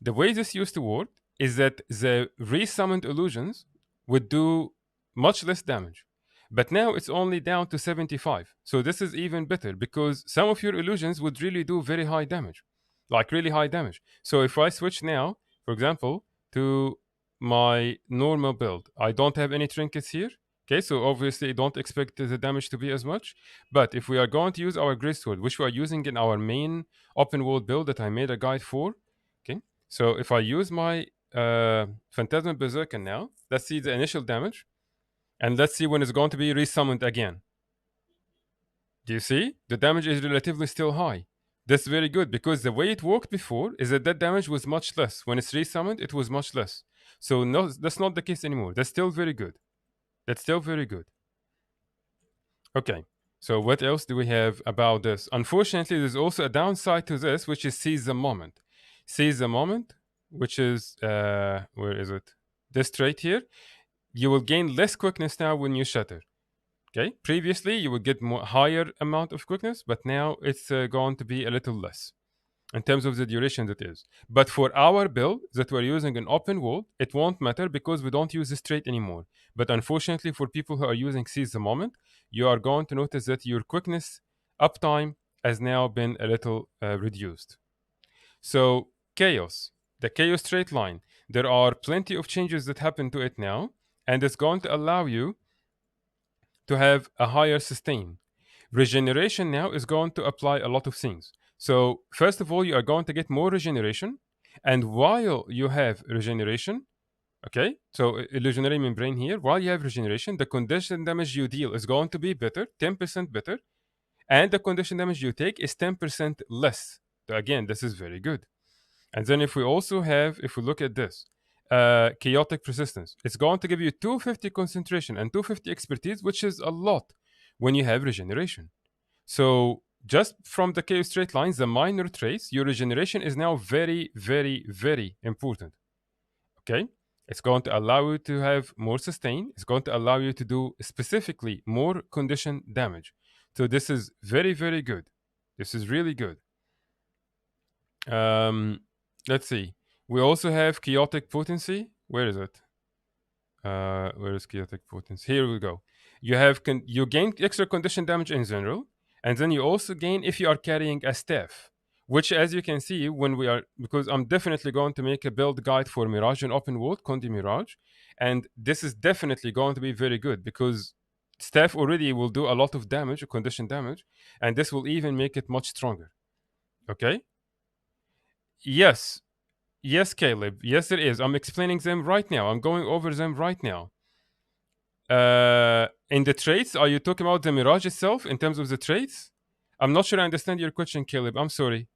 the way this used to work is that the resummoned illusions would do much less damage. But now it's only down to 75. So this is even better because some of your illusions would really do very high damage. Like really high damage. So if I switch now, for example, to my normal build, I don't have any trinkets here. Okay, so obviously don't expect the damage to be as much. But if we are going to use our Greatsword, which we are using in our main open world build that I made a guide for, okay, so if I use my Phantasm Berserker now, let's see the initial damage, and let's see when it's going to be resummoned again. Do you see? The damage is relatively still high. That's very good because the way it worked before is that damage was much less. When it's resummoned, it was much less. So no, that's not the case anymore. That's still very good. That's still very good. Okay. So what else do we have about this? Unfortunately, there's also a downside to this, which is seize the moment. Seize the moment, which is where is it? This trait here. You will gain less quickness now when you shatter. Okay. Previously, you would get more higher amount of quickness, but now it's going to be a little less. in terms of the duration that is. But for our build that we're using an open world, it won't matter because we don't use this trait anymore. But unfortunately, for people who are using Seize the Moment, you are going to notice that your quickness uptime has now been a little reduced. So chaos, the chaos straight line, there are plenty of changes that happen to it now, and it's going to allow you to have a higher sustain. Regeneration now is going to apply a lot of things. So first of all, you are going to get more regeneration, and while you have regeneration, okay, so illusionary membrane here, while you have regeneration, the condition damage you deal is going to be better, 10% better, and the condition damage you take is 10% less. So again, this is very good. And then if we also have, if we look at this, chaotic persistence, it's going to give you 250 concentration and 250 expertise, which is a lot when you have regeneration. So just from the chaos straight lines, the minor traits, your regeneration is now very, very, very important. Okay? It's going to allow you to have more sustain. It's going to allow you to do specifically more condition damage. So this is very, very good. This is really good. Let's see. We also have chaotic potency. Where is it? Where is chaotic potency? Here we go. You have you gain extra condition damage in general, and then you also gain if you are carrying a staff. Which, as you can see, when we are, because I'm definitely going to make a build guide for Mirage and Open World, Condi Mirage, and this is definitely going to be very good because staff already will do a lot of damage, condition damage, and this will even make it much stronger. Okay? Yes, yes, Caleb. Yes, it is. I'm explaining them right now. I'm going over them right now. In the traits, are you talking about the Mirage itself in terms of the traits? I'm not sure I understand your question, Caleb. I'm sorry.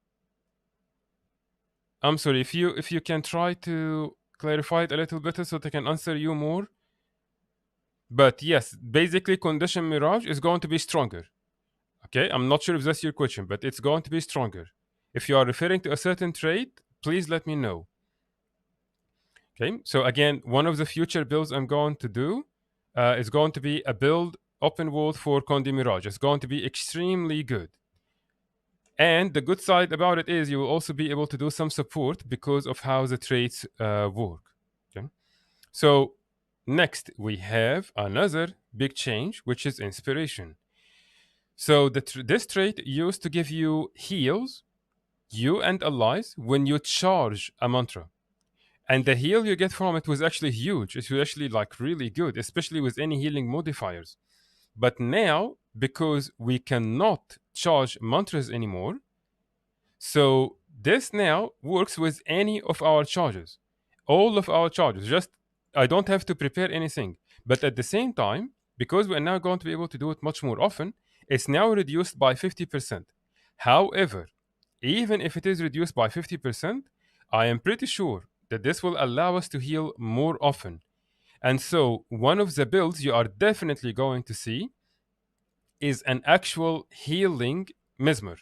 I'm sorry. If you can try to clarify it a little better so that I can answer you more. But yes, basically, condition Mirage is going to be stronger. Okay, I'm not sure if that's your question, but it's going to be stronger. If you are referring to a certain trait, please let me know. Okay, so again, one of the future builds I'm going to do is going to be a build open world for Condi Mirage. It's going to be extremely good. And the good side about it is you will also be able to do some support because of how the traits work. Okay, so next we have another big change, which is inspiration. So this trait used to give you heals, you and allies, when you charge a mantra. And the heal you get from it was actually huge. It was actually like really good, especially with any healing modifiers. But now, because we cannot charge mantras anymore, so this now works with any of our charges. All of our charges. Just I don't have to prepare anything. But at the same time, because we're now going to be able to do it much more often, it's now reduced by 50%. However, even if it is reduced by 50%, I am pretty sure that this will allow us to heal more often. And so, one of the builds you are definitely going to see is an actual healing Mesmer.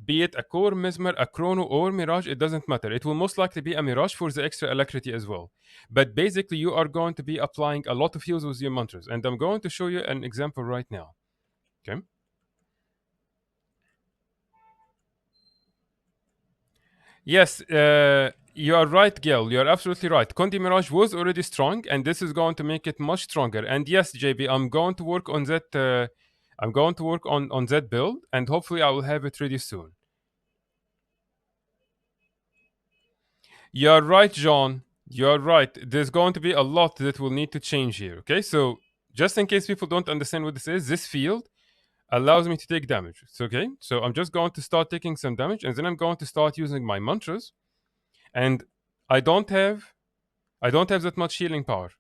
Be it a core Mesmer, a chrono, or mirage, it doesn't matter. It will most likely be a mirage for the extra alacrity as well. But basically, you are going to be applying a lot of heals with your mantras. And I'm going to show you an example right now. Okay. Yes, you are right, Gil. You are absolutely right. Condi Mirage was already strong, and this is going to make it much stronger. And yes, JB, I'm going to work on that. I'm going to work on that build, and hopefully, I will have it ready soon. You are right, John. You are right. There's going to be a lot that will need to change here. Okay, so just in case people don't understand what this is, this field allows me to take damage. It's okay. So I'm just going to start taking some damage, and then I'm going to start using my mantras. And I don't have that much healing power.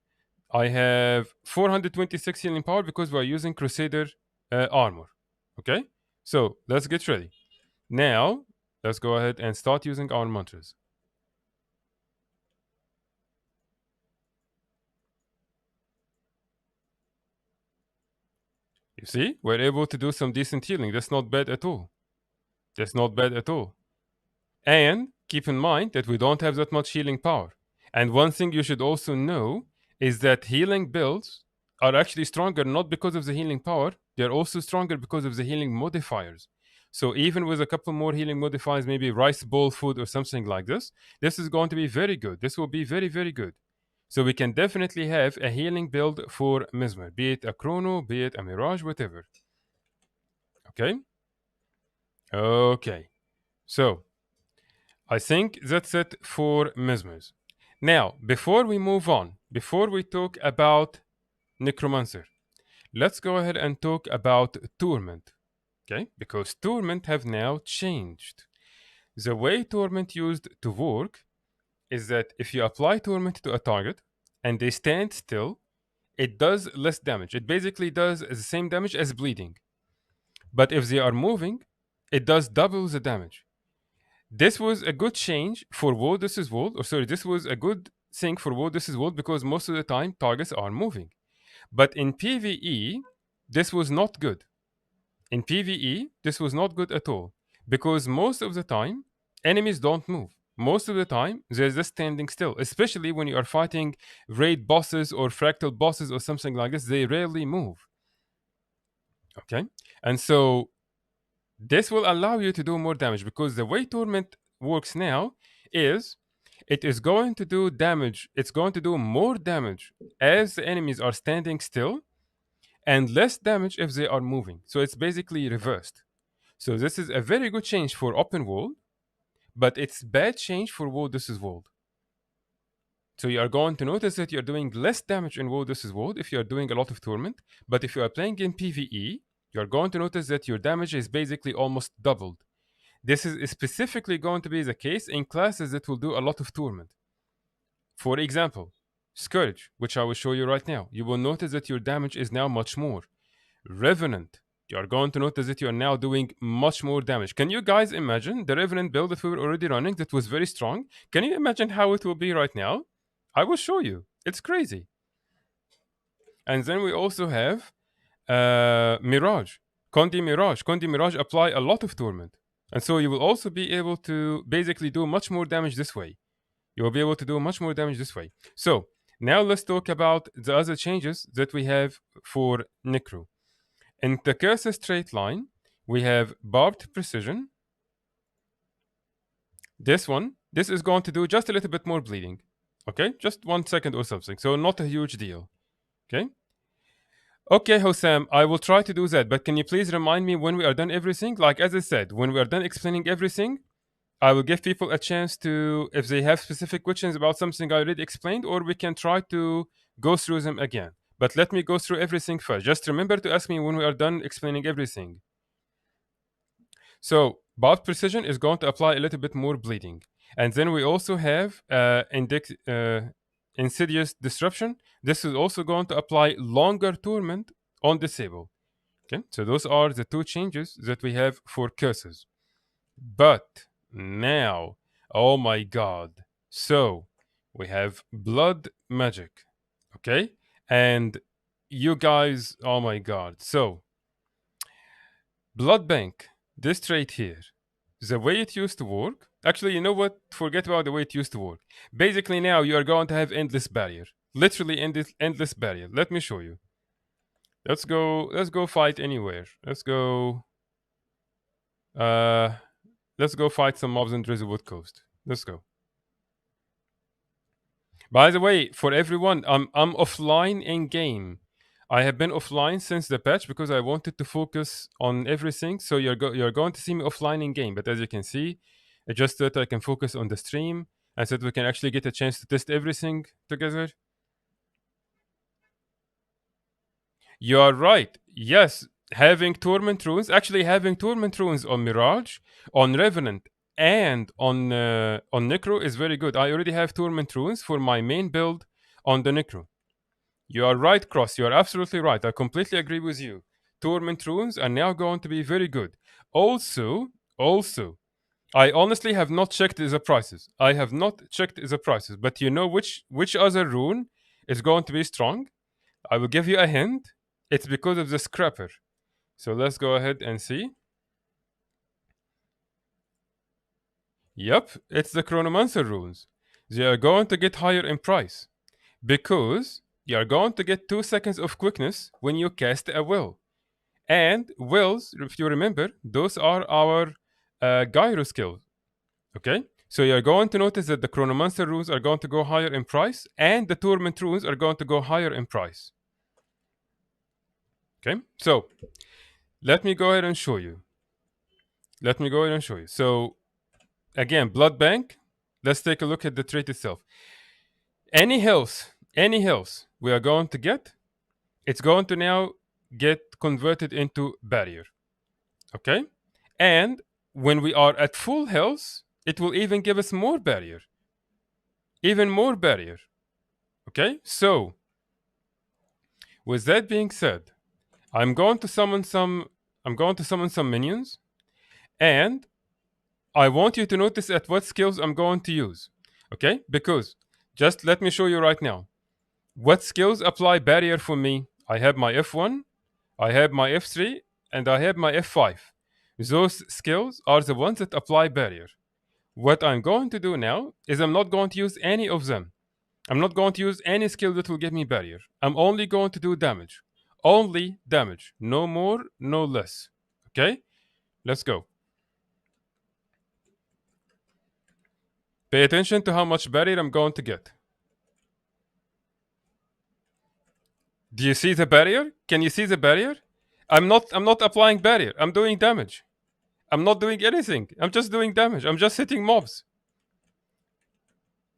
I have 426 healing power because we're using Crusader armor. Okay, so let's get ready. Now let's go ahead and start using our mantras. You see, we're able to do some decent healing. That's not bad at all. That's not bad at all. And keep in mind that we don't have that much healing power. And one thing you should also know is that healing builds are actually stronger not because of the healing power, they're also stronger because of the healing modifiers. So even with a couple more healing modifiers, maybe rice bowl food or something like this is going to be very good. This will be very, very good. So we can definitely have a healing build for Mesmer, be it a Chrono, be it a Mirage, whatever. Okay? Okay. So I think that's it for Mesmers. Now, before we move on, before we talk about Necromancer, let's go ahead and talk about Torment. Okay? Because Torment have now changed. The way Torment used to work is that if you apply Torment to a target and they stand still, it does less damage. It basically does the same damage as bleeding. But if they are moving, it does double the damage. This was a good change for War This Is World, or sorry, this was a good thing for War This Is World because most of the time targets are moving. But in PvE, this was not good. In PvE, this was not good at all because most of the time enemies don't move. Most of the time they're just standing still, especially when you are fighting raid bosses or fractal bosses or something like this. They rarely move. Okay, and so this will allow you to do more damage because the way Torment works now is it is going to do damage. It's going to do more damage as the enemies are standing still and less damage if they are moving. So it's basically reversed. So this is a very good change for open world, but it's bad change for World This Is World. So you are going to notice that you're doing less damage in World This Is World if you are doing a lot of Torment, but if you are playing in PvE, you're going to notice that your damage is basically almost doubled. This is specifically going to be the case in classes that will do a lot of Torment. For example, Scourge, which I will show you right now. You will notice that your damage is now much more. Revenant, you are going to notice that you are now doing much more damage. Can you guys imagine the Revenant build that we were already running that was very strong? Can you imagine how it will be right now? I will show you. It's crazy. And then we also have Mirage. Condi Mirage. Condi Mirage apply a lot of Torment. And so you will also be able to basically do much more damage this way. You will be able to do much more damage this way. So now let's talk about the other changes that we have for Necro. In the cursor straight line, we have barbed precision. This one, this is going to do just a little bit more bleeding. Okay, just 1 second or something. So not a huge deal. Okay. Okay, Hossam, I will try to do that, but can you please remind me when we are done everything? Like as I said, when we are done explaining everything, I will give people a chance to, if they have specific questions about something I already explained, or we can try to go through them again. But let me go through everything first. Just remember to ask me when we are done explaining everything. So, barbed precision is going to apply a little bit more bleeding. And then we also have insidious disruption. This is also going to apply longer torment on disable. Okay, so those are the two changes that we have for curses. But now, oh my god. So we have blood magic. Okay? And you guys, oh my god. So blood bank, this trait here, the way it used to work. Actually, you know what? Forget about the way it used to work. Basically, now you are going to have endless barrier. Literally endless barrier. Let me show you. Let's go fight anywhere. Let's go fight some mobs in Drizzlewood Coast. Let's go. By the way, for everyone, I'm offline in game. I have been offline since the patch because I wanted to focus on everything. So you're going to see me offline in game. But as you can see, I just thought I can focus on the stream and so that we can actually get a chance to test everything together. You are right. Yes, having Torment Runes, actually having Torment Runes on Mirage, on Revenant, and on Necro is very good. I already have Torment Runes for my main build on the Necro. You are right, Cross. You are absolutely right. I completely agree with you. Torment Runes are now going to be very good. Also, I honestly have not checked the prices. I have not checked the prices, but you know which other rune is going to be strong? I will give you a hint. It's because of the scrapper. So let's go ahead and see. Yep, it's the Chronomancer runes. They are going to get higher in price because you are going to get 2 seconds of quickness when you cast a will. And wills, if you remember, those are our gyro skills. Okay? So you're going to notice that the Chronomancer runes are going to go higher in price, and the Torment runes are going to go higher in price. Okay? So let me go ahead and show you. So again, Blood Bank. Let's take a look at the trait itself. Any health we are going to get, it's going to now get converted into barrier. Okay? And when we are at full health, it will even give us more barrier. Even more barrier. Okay? So, with that being said, I'm going to summon some minions, and I want you to notice at what skills I'm going to use. Okay? Because just let me show you right now. What skills apply barrier for me? I have my F1, I have my F3, and I have my F5. Those skills are the ones that apply barrier. What I'm going to do now is I'm not going to use any of them. I'm not going to use any skill that will give me barrier. I'm only going to do damage. Only damage. No more, no less. Okay? Let's go. Pay attention to how much barrier I'm going to get. Do you see the barrier? Can you see the barrier? I'm not applying barrier. I'm doing damage. I'm not doing anything. I'm just doing damage. I'm just hitting mobs.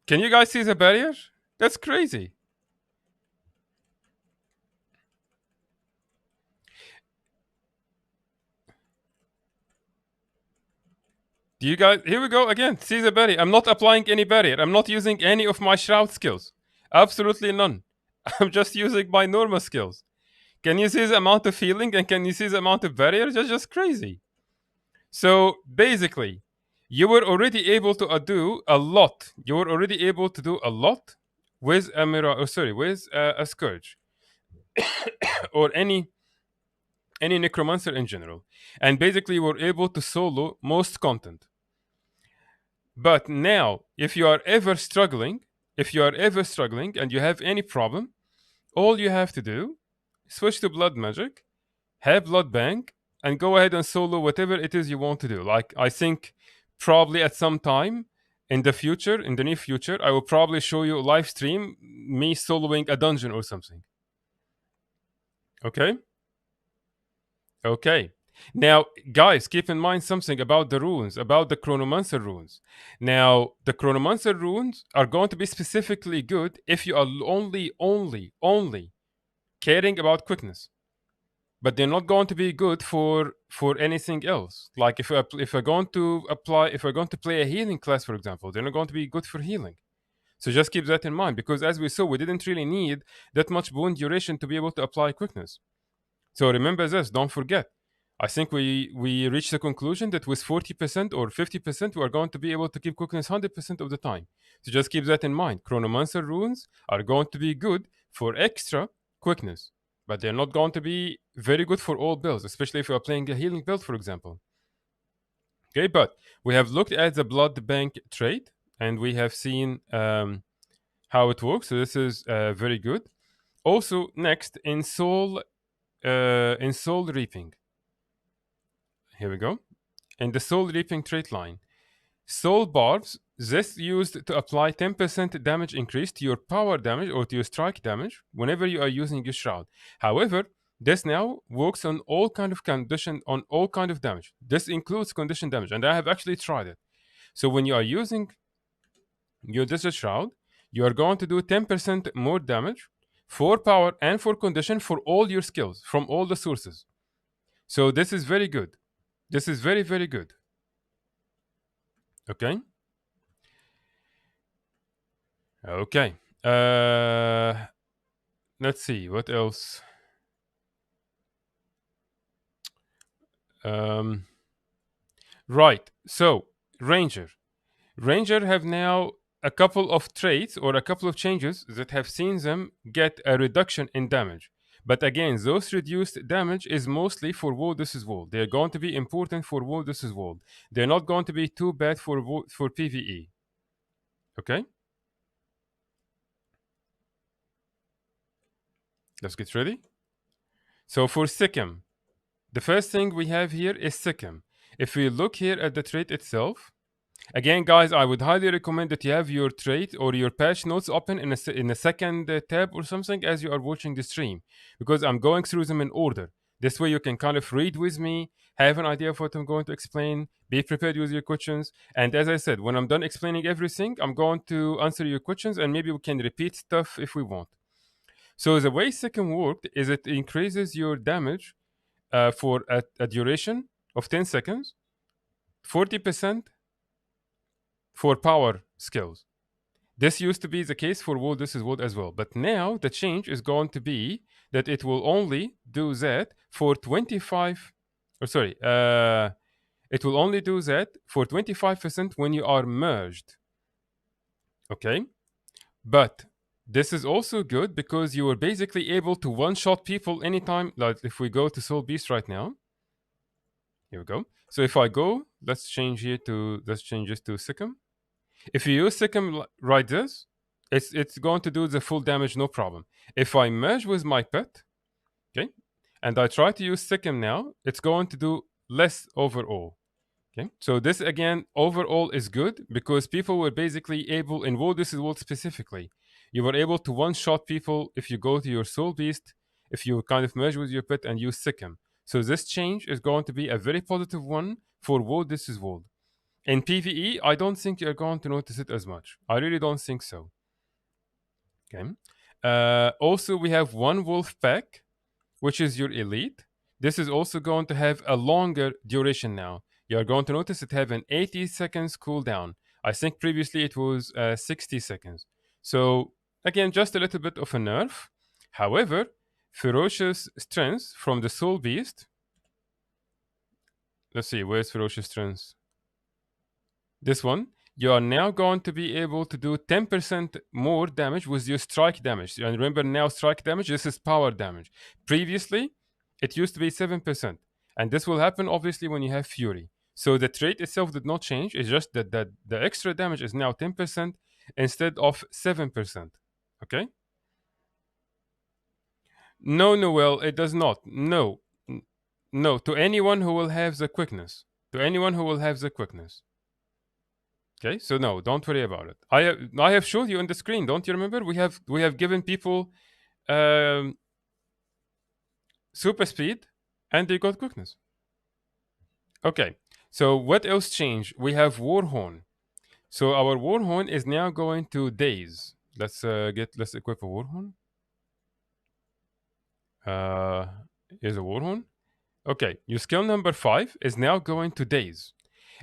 Can you guys see the barrier? That's crazy. Do you guys, here we go again. See the barrier. I'm not applying any barrier. I'm not using any of my shroud skills. Absolutely none. I'm just using my normal skills. Can you see the amount of healing and can you see the amount of barrier? That's just crazy. So basically, you were already able to do a lot. You were already able to do a lot with a with a scourge or any necromancer in general, and basically were able to solo most content. But now, if you are ever struggling, and you have any problem, all you have to do, switch to blood magic, have blood bank, and go ahead and solo whatever it is you want to do. Like I think probably at some time in the future, in the near future, I will probably show you a live stream me soloing a dungeon or something. Okay? Okay. Now, guys, keep in mind something about the runes, about the Chronomancer runes. Now, the Chronomancer runes are going to be specifically good if you are only caring about quickness. But they're not going to be good for anything else. Like if we're going to play a healing class, for example, they're not going to be good for healing. So just keep that in mind, because as we saw, we didn't really need that much boon duration to be able to apply quickness. So remember this, don't forget. I think we reached the conclusion that with 40% or 50%, we are going to be able to keep quickness 100% of the time. So just keep that in mind. Chronomancer runes are going to be good for extra quickness, but they're not going to be very good for all builds, especially if you are playing a healing build, for example. Okay, but we have looked at the blood bank trait, and we have seen how it works. So this is very good. Also, next in soul reaping. Here we go. In the soul reaping trait line, soul barbs, this used to apply 10% damage increase to your power damage or to your strike damage whenever you are using your shroud. However, this now works on all kind of damage. This includes condition damage, and I have actually tried it. So when you are using your desert shroud, you are going to do 10% more damage for power and for condition for all your skills from all the sources. So this is very good. This is very, very good. Okay. Okay. Let's see what else. Right. So Ranger have now a couple of traits or a couple of changes that have seen them get a reduction in damage. But again, those reduced damage is mostly for World vs. World. They're going to be important for World vs. World. They're not going to be too bad for PvE. Okay? Let's get ready. So for Sikkim, The first thing we have here is Sikkim. If we look here at the trait itself, again, guys, I would highly recommend that you have your trait or your patch notes open in a second tab or something as you are watching the stream, because I'm going through them in order. This way you can kind of read with me, have an idea of what I'm going to explain, be prepared with your questions. And as I said, when I'm done explaining everything, I'm going to answer your questions and maybe we can repeat stuff if we want. So the way second worked is it increases your damage for a duration of 10 seconds, 40% for power skills. This used to be the case for Wood, this is Wood as well. But now the change is going to be that it will only do that for 25, or sorry, it will only do that for 25% when you are merged. Okay? But this is also good because you are basically able to one-shot people anytime. Like if we go to Soul Beast right now, here we go. So if I go, let's change this to Sikkim. If you use Sikkim right this, it's going to do the full damage, no problem. If I merge with my pet, okay, and I try to use Sikkim now, it's going to do less overall. Okay, so this again overall is good because people were basically able in This is World specifically, you were able to one-shot people if you go to your Soul Beast, if you kind of merge with your pet and use Sikkim. So this change is going to be a very positive one for This is World. In PvE, I don't think you're going to notice it as much. I really don't think so. Okay. Also, we have one wolf pack, which is your elite. This is also going to have a longer duration now. You're going to notice it have an 80 seconds cooldown. I think previously it was 60 seconds. So again, just a little bit of a nerf. However, ferocious strength from the soul beast. Let's see, where's ferocious strength? This one, you are now going to be able to do 10% more damage with your strike damage. And remember now, strike damage, this is power damage. Previously, it used to be 7%. And this will happen obviously when you have Fury. So the trait itself did not change. It's just that the extra damage is now 10% instead of 7%. Okay? No, Noel, it does not. No. No, to anyone who will have the quickness. To anyone who will have the quickness. Okay, so no, don't worry about it. I have showed you on the screen. Don't you remember? We have given people super speed, and they got quickness. Okay, so what else changed? We have Warhorn. So our Warhorn is now going to days. Let's equip a Warhorn. Is a Warhorn. Okay, your skill number 5 is now going to days.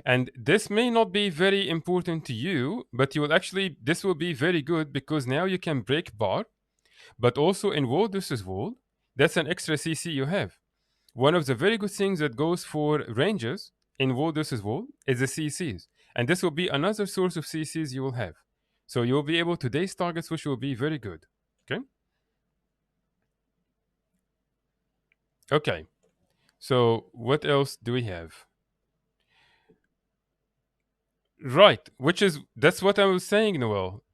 And this may not be very important to you, but this will be very good because now you can break bar, but also in Wall versus Wall, that's an extra CC you have. One of the very good things that goes for ranges in Wall versus Wall is the CCs. And this will be another source of CCs you will have. So you'll be able to daze targets, which will be very good. Okay? Okay. So what else do we have? Right, that's what I was saying, Noel.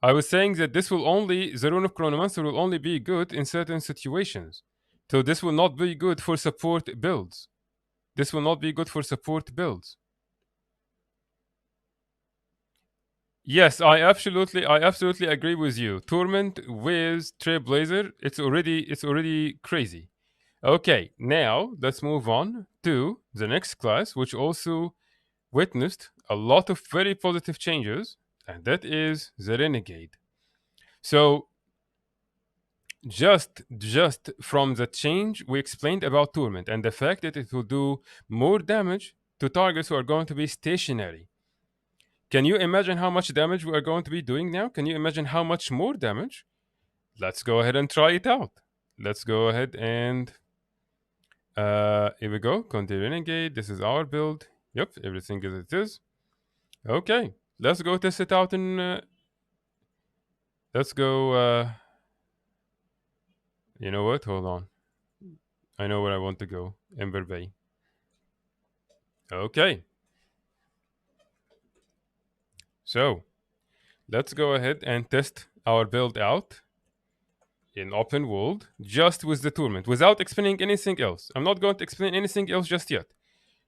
I was saying that the rune of Chronomancer will only be good in certain situations. So this will not be good for support builds. This will not be good for support builds. Yes, I absolutely agree with you. Torment with Trailblazer, it's already crazy. Okay, now let's move on to the next class, which also witnessed a lot of very positive changes, and that is the Renegade. So just from the change we explained about Torment and the fact that it will do more damage to targets who are going to be stationary. Can you imagine how much damage we are going to be doing now? Can you imagine how much more damage? Let's go ahead and try it out. Let's go ahead and here we go. Continue Renegade. This is our build. Yep, everything as it is. Okay, let's go test it out and let's go. You know what? Hold on. I know where I want to go. Ember Bay. Okay. So let's go ahead and test our build out. in open world just with the tournament without explaining anything else. I'm not going to explain anything else just yet.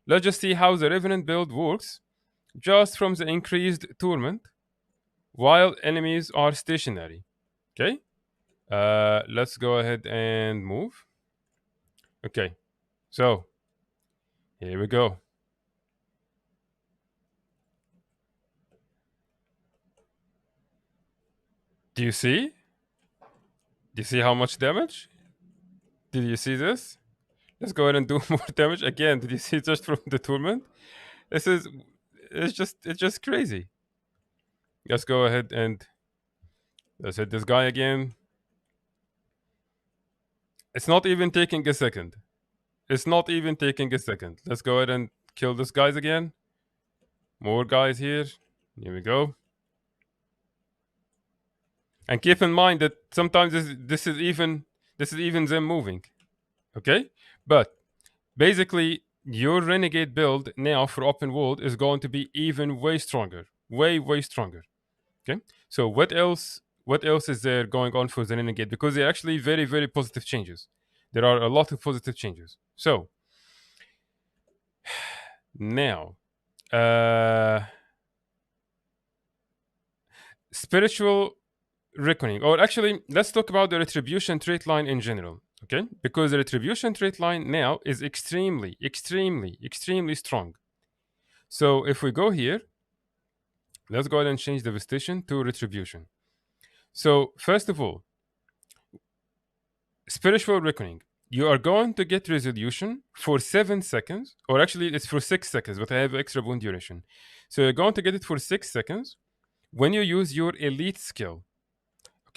Let's just see how the Revenant build works just from the increased tournament while enemies are stationary. Okay? Let's go ahead and move. Okay, so here we go. Do you see? Do you see how much damage? Did you see this? Let's go ahead and do more damage again. Did you see just from the tournament? This is it's just crazy. Let's go ahead and let's hit this guy again. It's not even taking a second. It's not even taking a second. Let's go ahead and kill this guys again. More guys here. Here we go. And keep in mind that sometimes this is even them moving. Okay? But basically your renegade build now for open world is going to be even way stronger. Way stronger. Okay? So what else is there going on for the renegade? Because they're actually very positive changes. There are a lot of positive changes. So now spiritual reckoning, or actually let's talk about the retribution trait line in general, okay? Because the retribution trait line now is extremely strong. So if we go here, let's go ahead and change the devastation to retribution. So first of all, spiritual reckoning, you are going to get resolution for 7 seconds, or actually it's for 6 seconds, but I have extra wound duration. So you're going to get it for 6 seconds when you use your elite skill.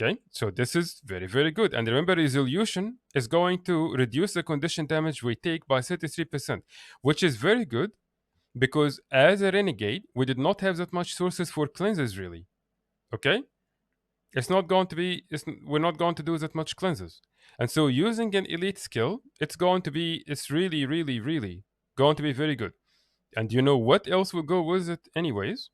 Okay, so this is very good. And remember, resolution is going to reduce the condition damage we take by 33%, which is very good because as a renegade, we did not have that much sources for cleanses, really. Okay, it's not going to be. We're not going to do that much cleanses, and so using an elite skill, it's going to be. It's really going to be very good. And you know what else will go with it, anyways?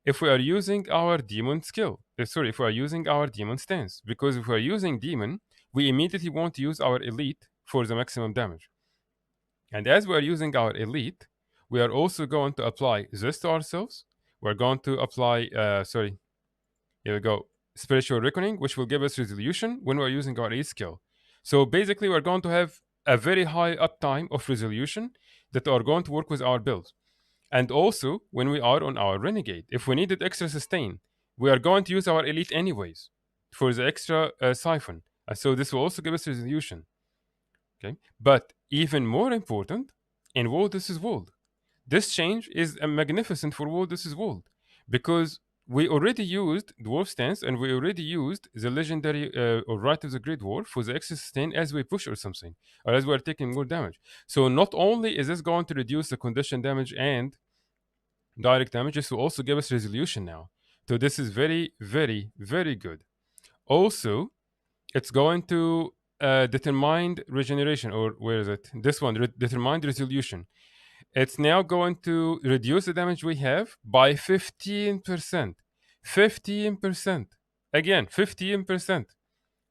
If we are using our demon skill, if we are using our demon stance, because if we are using demon, we immediately want to use our elite for the maximum damage. And as we are using our elite, we are also going to apply this to ourselves. We're going to apply, here we go, spiritual reckoning, which will give us resolution when we're using our elite skill. So basically, we're going to have a very high uptime of resolution that are going to work with our builds. And also, when we are on our renegade, if we needed extra sustain, we are going to use our elite anyways for the extra siphon. And so this will also give us resolution. Okay, but even more important, in World this is World. This change is magnificent for World this is World because we already used Dwarf Stance and we already used the legendary or Rite of the Great Dwarf for the extra sustain as we push or something, or as we are taking more damage. So not only is this going to reduce the condition damage and direct damage, this will also give us resolution now. So this is very good. Also, it's going to determined regeneration, or where is it? This one, determined resolution. It's now going to reduce the damage we have by 15%. 15%. Again, 15%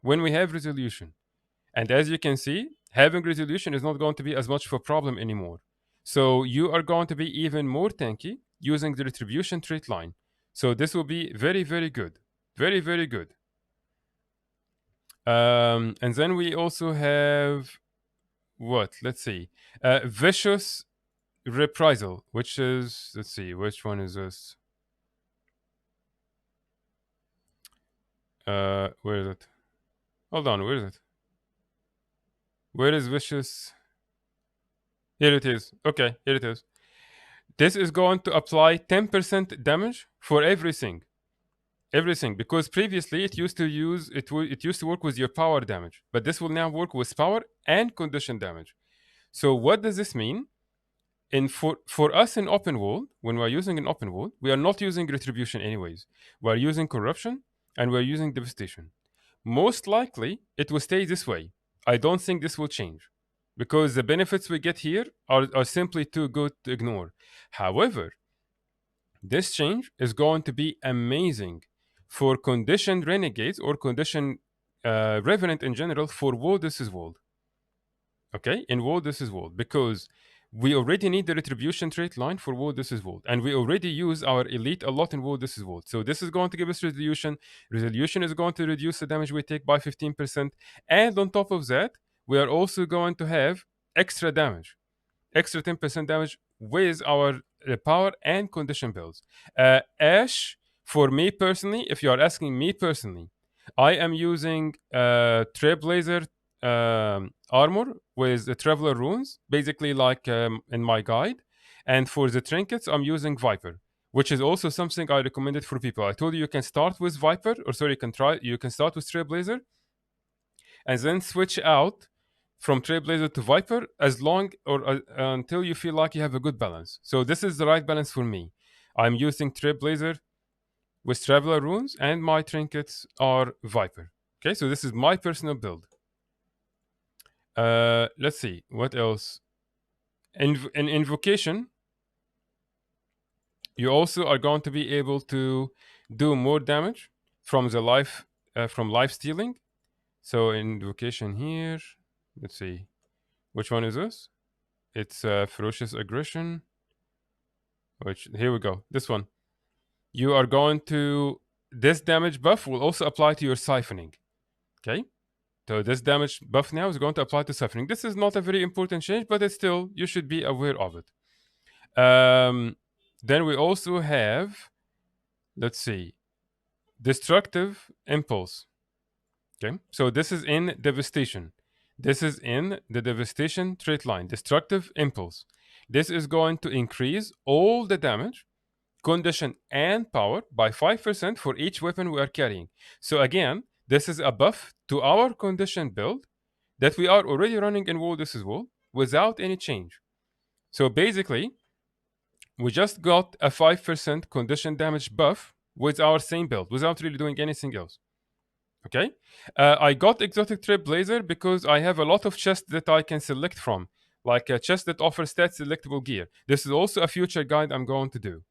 when we have resolution. And as you can see, having resolution is not going to be as much of a problem anymore. So you are going to be even more tanky using the retribution trait line. So this will be very good. Very good. And then we also have what? Let's see. Vicious reprisal, which is, let's see, which one is this? Where is it? Hold on, where is it? Where is vicious? Here it is. Okay, here it is. This is going to apply 10% damage for everything. Everything, because previously it used to work with your power damage, but this will now work with power and condition damage. So what does this mean? For us in open world, when we're using an open world, we are not using retribution anyways. We're using corruption and we're using devastation. Most likely it will stay this way. I don't think this will change because the benefits we get here are simply too good to ignore. However, this change is going to be amazing for conditioned renegades or conditioned Revenant in general for War This Is World. Okay, in War This Is World, because we already need the retribution trait line for War This Is World, and we already use our elite a lot in War This Is World. So this is going to give us resolution. Resolution is going to reduce the damage we take by 15%, and on top of that, we are also going to have extra damage, extra 10% damage with our power and condition builds. Ash, for me personally, if you are asking me personally, I am using Trailblazer armor with the Traveler runes, basically like in my guide. And for the trinkets, I'm using Viper, which is also something I recommended for people. I told you can start with Viper, or sorry, you can start with Trailblazer, and then switch out from Trailblazer to Viper as long or until you feel like you have a good balance. So this is the right balance for me. I'm using Trailblazer with Traveler runes, and my trinkets are Viper. Okay, so this is my personal build. Let's see what else. In Invocation, you also are going to be able to do more damage from the life from life stealing. So Invocation here, let's see, which one is this? It's ferocious aggression. Which here we go. This one. You are going to this damage buff will also apply to your siphoning. Okay. So this damage buff now is going to apply to siphoning. This is not a very important change, but it's still you should be aware of it. Then we also have, let's see, destructive impulse. Okay. So this is in devastation. This is in the devastation trait line. Destructive impulse. This is going to increase all the damage, condition, and power by 5% for each weapon we are carrying. So again, this is a buff to our condition build that we are already running in War This Is World without any change. So basically, we just got a 5% condition damage buff with our same build without really doing anything else. Okay, I got exotic Trailblazer because I have a lot of chests that I can select from, like a chest that offers stat selectable gear. This is also a future guide I'm going to do.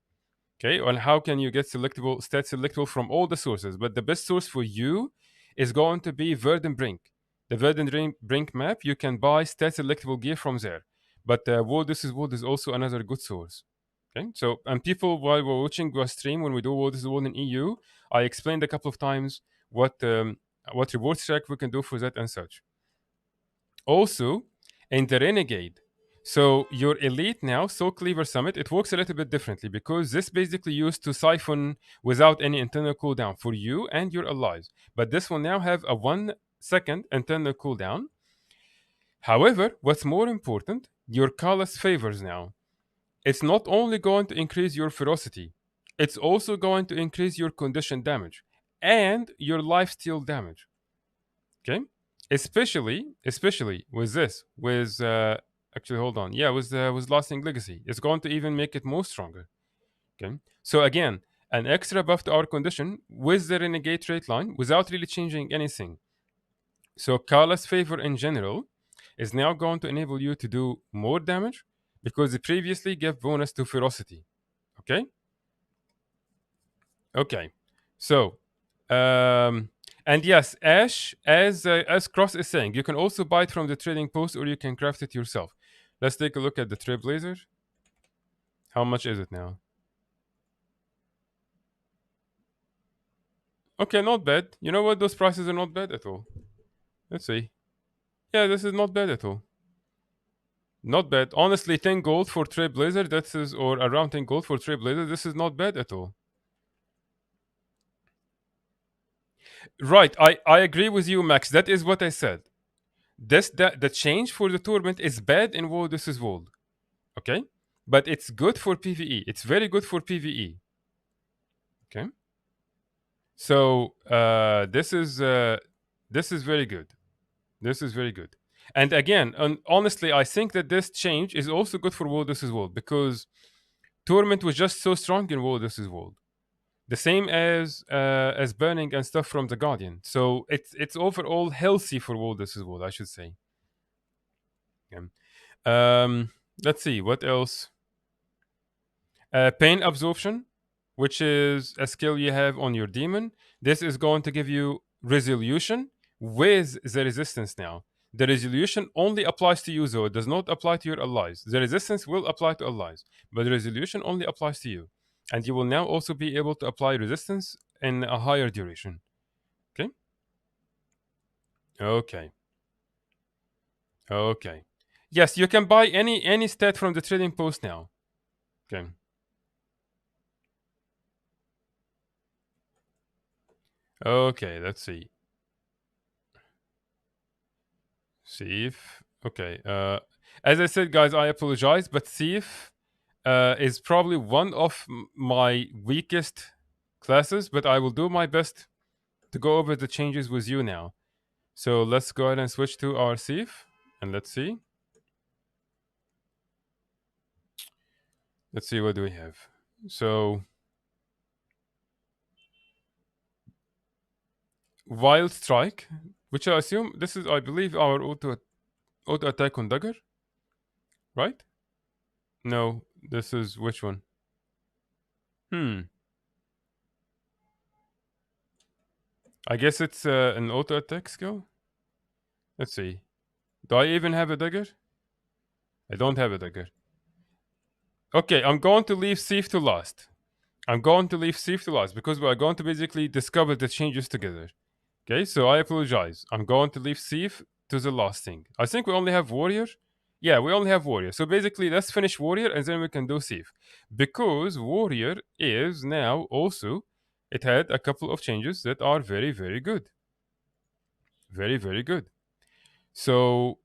Okay, on how can you get selectable stat selectable from all the sources, but the best source for you is going to be Verdenbrink. The Verdenbrink map, you can buy stat selectable gear from there. But War This Is World is also another good source. Okay, so and people while we're watching our stream when we do War This Is World in EU, I explained a couple of times what reward track we can do for that and such. Also, in the Renegade, so your elite now, Soul Cleaver Summit, it works a little bit differently because this basically used to siphon without any internal cooldown for you and your allies. But this will now have a 1 second internal cooldown. However, what's more important, your Callous favors now. It's not only going to increase your ferocity, it's also going to increase your condition damage and your lifesteal damage. Okay, especially with this, with actually hold on, yeah, with Lasting Legacy, it's going to even make it more stronger. Okay, so again, an extra buff to our condition with the Renegade trait line without really changing anything. So Kala's favor in general is now going to enable you to do more damage because it previously gave bonus to ferocity. Okay. Okay, so and yes, Ash, as Cross is saying, you can also buy it from the trading post or you can craft it yourself. Let's take a look at the Trailblazer. How much is it now? Okay, not bad. You know what? Those prices are not bad at all. Let's see. Yeah, this is not bad at all. Not bad. Honestly, 10 gold for Trailblazer, that is, or around 10 gold for Trailblazer, this is not bad at all. Right, I agree with you, Max. That is what I said. The change for the tournament is bad in War This Is World. Okay? But it's good for PvE. It's very good for PvE. Okay? So this is very good. This is very good. And again, honestly, I think that this change is also good for War This Is World because tournament was just so strong in War This Is World. The same as burning and stuff from the Guardian. So it's overall healthy for War This Is World, I should say. Yeah. Let's see what else. Pain absorption, which is a skill you have on your demon. This is going to give you resolution with the resistance now. The resolution only applies to you, though. It does not apply to your allies. The resistance will apply to allies, but the resolution only applies to you. And you will now also be able to apply resistance in a higher duration. Okay? Okay. Okay. Yes, you can buy any stat from the trading post now. Okay. Okay, let's see. Thief. Okay. As I said, guys, I apologize, but Thief is probably one of my weakest classes, but I will do my best to go over the changes with you now. So let's go ahead and switch to our Thief, and let's see. Let's see what do we have. So Wild Strike, which I assume this is, I believe, our auto attack on dagger, right? No, this is which one? I guess it's an auto attack skill. Let's see. Do I even have a dagger? I don't have a dagger. Okay, I'm going to leave Thief to last. Because we are going to basically discover the changes together. Okay, so I apologize. I'm going to leave Thief to the last thing. I think we only have Warrior. Yeah, we only have Warrior. So basically, let's finish Warrior and then we can do Thief. Because Warrior is now also, it had a couple of changes that are very, very good. Very, very good. So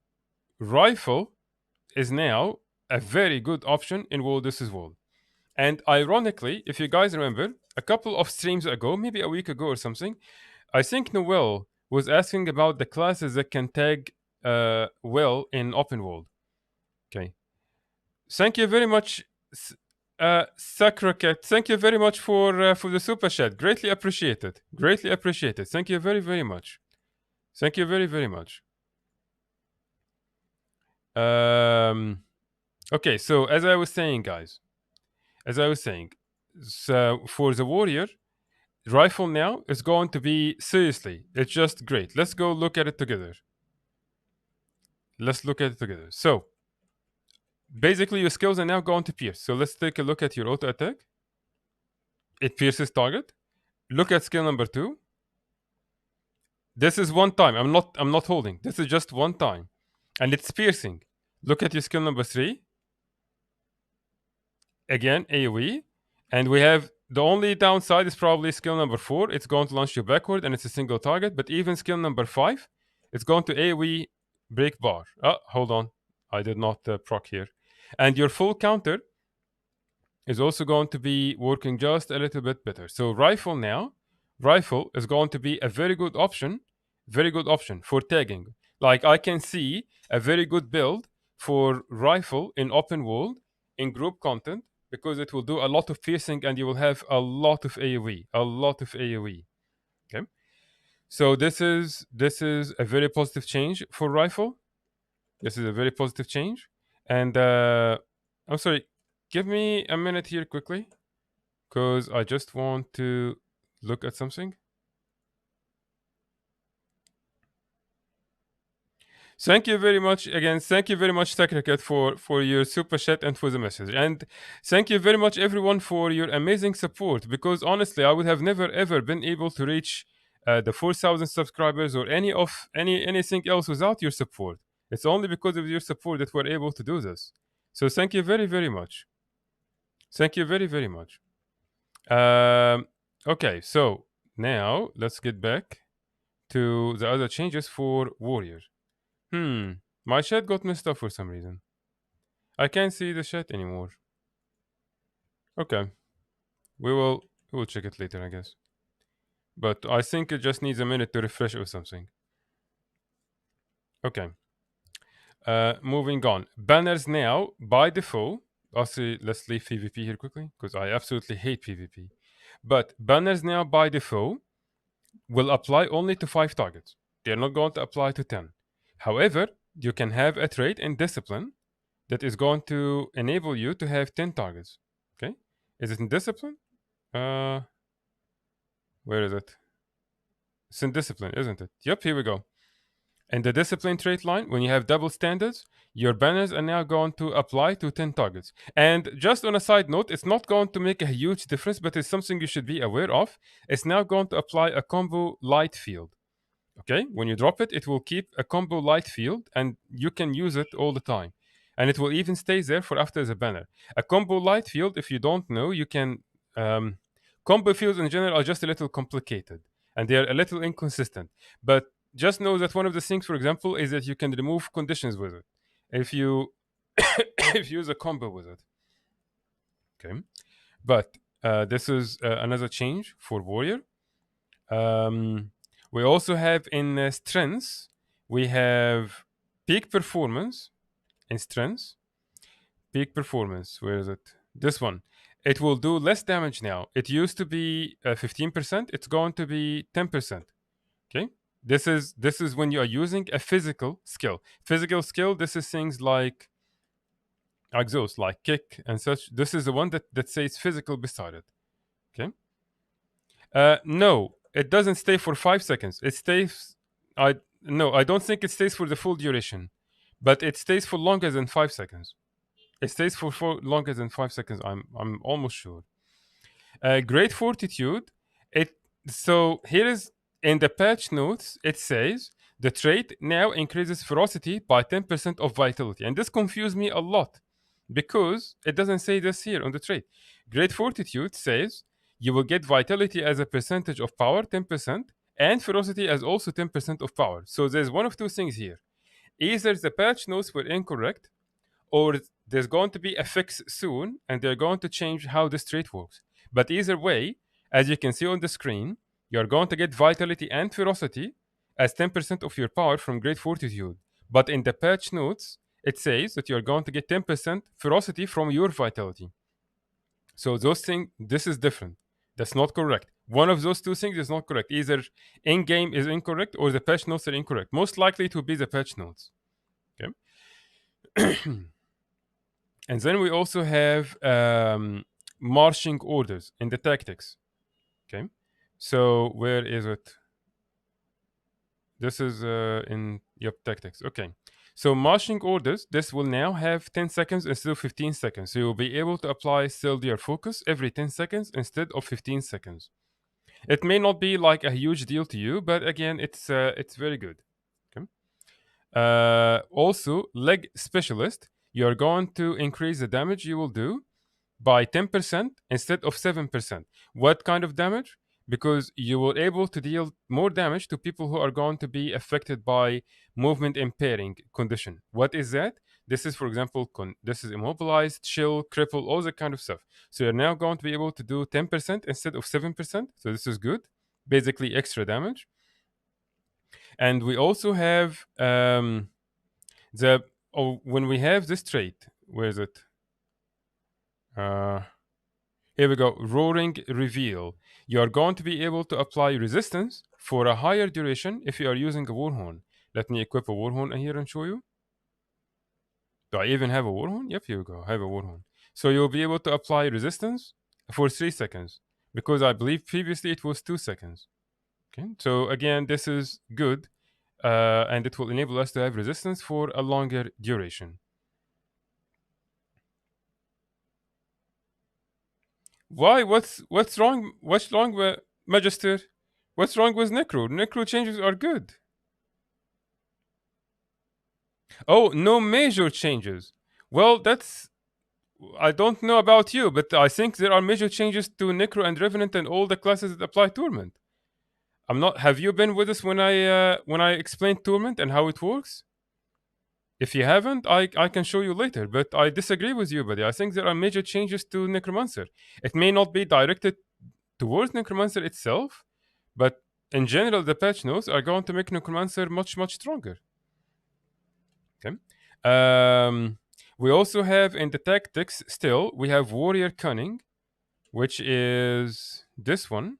Rifle is now a very good option in Wilderness World. And ironically, if you guys remember, a couple of streams ago, maybe a week ago or something, I think Noel was asking about the classes that can tag well in open world. Okay. Thank you very much, Sakraket. Thank you very much for the super chat. Greatly appreciated. Greatly appreciated. Thank you very, very much. Thank you very, very much. Okay, so as I was saying, guys, so for the warrior, rifle now is going to be seriously. It's just great. Let's go look at it together. So basically, your skills are now going to pierce. So let's take a look at your auto attack. It pierces target. Look at skill number 2. This is one time. I'm not holding. This is just one time, and it's piercing. Look at your skill number 3. Again, AoE. And we have the only downside is probably skill number 4. It's going to launch you backward and it's a single target. But even skill number 5, it's going to AoE break bar. Oh, hold on. I did not proc here. And your full counter is also going to be working just a little bit better. So rifle is going to be a very good option for tagging. Like I can see a very good build for rifle in open world in group content because it will do a lot of piercing and you will have a lot of AoE. Okay. So this is a very positive change for rifle. And I'm sorry, give me a minute here quickly because I just want to look at something. Thank you very much again. Thank you very much, Sakraket, for your super chat and for the message. And thank you very much, everyone, for your amazing support. Because honestly, I would have never ever been able to reach the 4,000 subscribers or anything else without your support. It's only because of your support that we're able to do this. So thank you very, very much. Thank you very, very much. Okay, so now let's get back to the other changes for Warrior. My chat got messed up for some reason. I can't see the chat anymore. Okay. We will check it later, I guess. But I think it just needs a minute to refresh or something. Okay. Moving on. Banners now, by default. Let's leave PvP here quickly, because I absolutely hate PvP. But banners now, by default, will apply only to 5 targets. They're not going to apply to 10. However, you can have a trait in discipline that is going to enable you to have 10 targets. Okay? Is it in discipline? Where is it? It's in discipline, isn't it? Yep, here we go. In the discipline trait line, when you have double standards, your banners are now going to apply to 10 targets. And just on a side note, it's not going to make a huge difference, but it's something you should be aware of. It's now going to apply a combo light field. Okay, when you drop it, it will keep a combo light field and you can use it all the time. And it will even stay there for after the banner. A combo light field, if you don't know, you can. Combo fields in general are just a little complicated and they are a little inconsistent. But just know that one of the things, for example, is that you can remove conditions with it. If you if you use a combo with it. Okay, but this is another change for warrior. We also have in strengths, we have peak performance in strengths. Peak performance, where is it? This one. It will do less damage now. It used to be 15%. It's going to be 10%. Okay. This is when you are using a physical skill. Physical skill. This is things like exhaust, like kick and such. This is the one that says physical beside it. Okay. No, it doesn't stay for 5 seconds. It stays. I don't think it stays for the full duration, but it stays for longer than 5 seconds. It stays for longer than 5 seconds. I'm almost sure. Great fortitude. It so here is in the patch notes. It says the trait now increases ferocity by 10% of vitality, and this confused me a lot because it doesn't say this here on the trait. Great fortitude says you will get vitality as a percentage of power, 10%, and ferocity as also 10% of power. So there's one of two things here. Either the patch notes were incorrect, or there's going to be a fix soon and they're going to change how this trait works. But either way, as you can see on the screen, you're going to get vitality and ferocity as 10% of your power from Great Fortitude. But in the patch notes, it says that you're going to get 10% ferocity from your vitality. So those things, this is different. That's not correct. One of those two things is not correct. Either in-game is incorrect or the patch notes are incorrect. Most likely it will be the patch notes. Okay. And then we also have marching orders in the tactics. Okay. So where is it? This is in tactics. Okay. So marching orders, this will now have 10 seconds instead of 15 seconds. So you'll be able to apply Sildier focus every 10 seconds instead of 15 seconds. It may not be like a huge deal to you, but again, it's very good. Okay. Also, leg specialist, you're going to increase the damage you will do by 10% instead of 7%. What kind of damage? Because you were able to deal more damage to people who are going to be affected by movement impairing condition. What is that? This is, for example, this is immobilized, chill, cripple, all that kind of stuff. So you're now going to be able to do 10% instead of 7%. So this is good. Basically extra damage. And we also have when we have this trait, where is it? Here we go. Roaring reveal. You are going to be able to apply resistance for a higher duration if you are using a warhorn. Let me equip a warhorn here and show you. Do I even have a warhorn? Yep, here we go. I have a warhorn. So you'll be able to apply resistance for 3 seconds because I believe previously it was 2 seconds. Okay. So again, this is good, and it will enable us to have resistance for a longer duration. Why? What's wrong? What's wrong with Magister? What's wrong with Necro? Necro changes are good. Oh, no major changes. Well, that's I don't know about you, but I think there are major changes to Necro and Revenant and all the classes that apply Torment. I'm not. Have you been with us when I explained Torment and how it works? If you haven't, I can show you later. But I disagree with you, buddy. I think there are major changes to Necromancer. It may not be directed towards Necromancer itself, but in general, the patch notes are going to make Necromancer much stronger. Okay. We also have in the tactics still, we have Warrior Cunning, which is this one.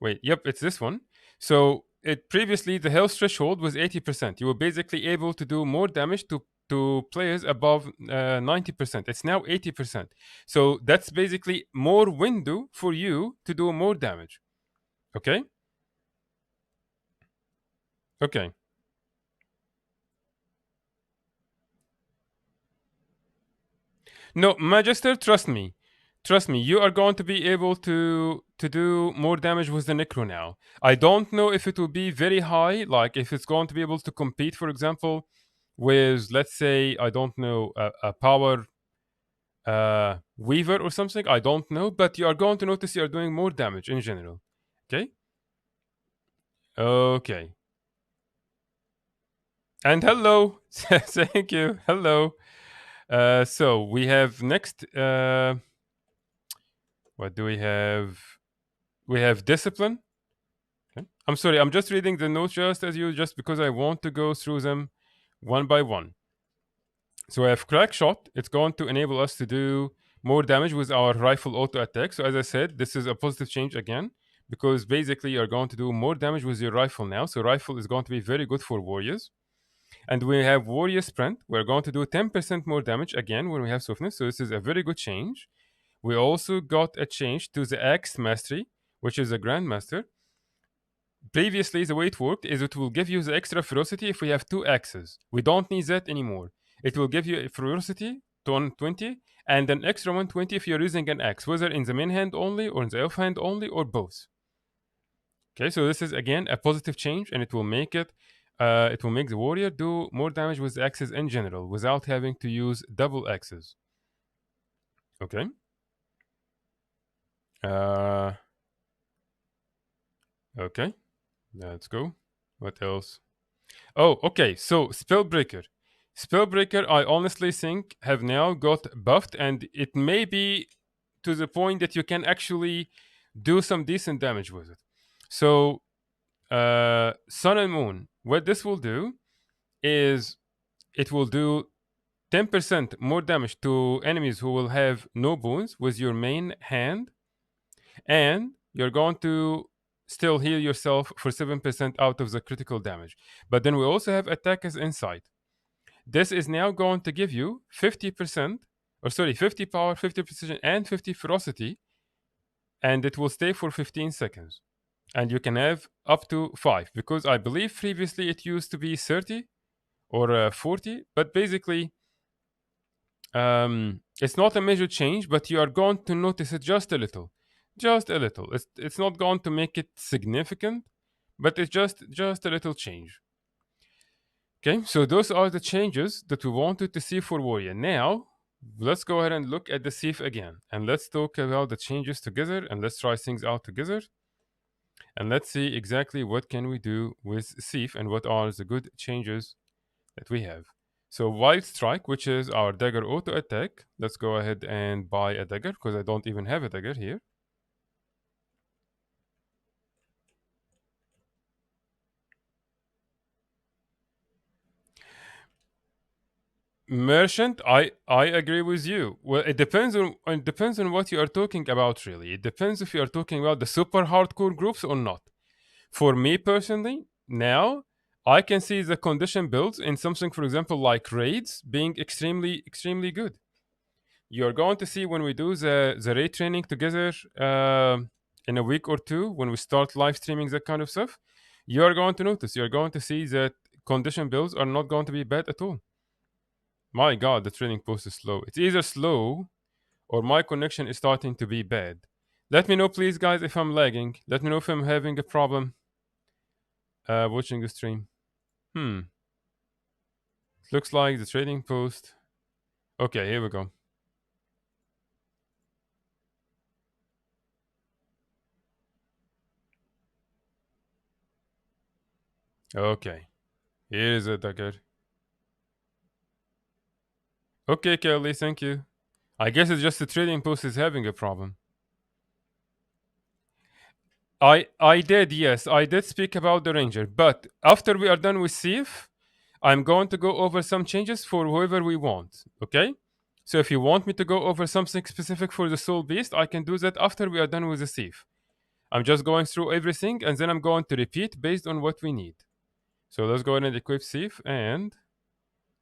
Wait, yep, it's this one. So it previously the health threshold was 80%. You were basically able to do more damage to players above 90%. It's now 80%. So that's basically more window for you to do more damage. Okay? Okay. No, Magister, trust me. Trust me, you are going to be able to do more damage with the Necro now. I don't know if it will be very high, like if it's going to be able to compete, for example, with, let's say, I don't know, a power Weaver or something. I don't know, but you are going to notice you are doing more damage in general. Okay? Okay. And hello. Thank you. Hello. So we have next. What do we have? We have discipline. Okay. I'm sorry. I'm just reading the notes just as you, just because I want to go through them one by one. So I have crack shot. It's going to enable us to do more damage with our rifle auto attack. So as I said, this is a positive change again, because basically you're going to do more damage with your rifle now. So rifle is going to be very good for warriors. And we have warrior sprint. We're going to do 10% more damage again when we have swiftness. So this is a very good change. We also got a change to the axe mastery, which is a grandmaster. Previously, the way it worked is it will give you the extra ferocity if we have two axes. We don't need that anymore. It will give you a ferocity to 120 and an extra 120 if you're using an axe, whether in the main hand only or in the off hand only or both. Okay, so this is again a positive change, and it will make the warrior do more damage with axes in general without having to use double axes. Okay. Uh, okay. Let's go. What else? Oh, okay. So Spellbreaker. Spellbreaker, I honestly think have now got buffed, and it may be to the point that you can actually do some decent damage with it. So, Sun and Moon, what this will do is it will do 10% more damage to enemies who will have no boons with your main hand, and you're going to still heal yourself for 7% out of the critical damage. But then we also have attack as insight. This is now going to give you 50%, or sorry, 50 power, 50 precision, and 50 ferocity, and it will stay for 15 seconds. And you can have up to 5, because I believe previously it used to be 30 or 40, but basically it's not a major change, but you are going to notice it just a little. Just a little. It's not going to make it significant, but it's just a little change. Okay, so those are the changes that we wanted to see for Warrior. Now, let's go ahead and look at the Thief again. And let's talk about the changes together, and let's try things out together. And let's see exactly what can we do with Thief and what are the good changes that we have. So Wild Strike, which is our dagger auto attack. Let's go ahead and buy a dagger, because I don't even have a dagger here. Merchant, I agree with you. Well, it depends on what you are talking about, really. It depends if you are talking about the super hardcore groups or not. For me personally, now I can see the condition builds in something, for example, like raids being extremely good. You're going to see when we do the raid training together in a week or two, when we start live streaming that kind of stuff, you are going to notice, you're going to see that condition builds are not going to be bad at all. My god, the training post is slow. It's either slow or my connection is starting to be bad. Let me know, please, guys, if I'm lagging. Let me know if I'm having a problem watching the stream. Looks like the trading post. Okay, here we go. Okay, here is a dagger. Okay, Kelly, thank you. I guess it's just the trading post is having a problem. I did, yes, I did speak about the ranger, but after we are done with Thief, I'm going to go over some changes for whoever we want, okay? So if you want me to go over something specific for the soul beast, I can do that after we are done with the Thief. I'm just going through everything, and then I'm going to repeat based on what we need. So let's go ahead and equip Thief and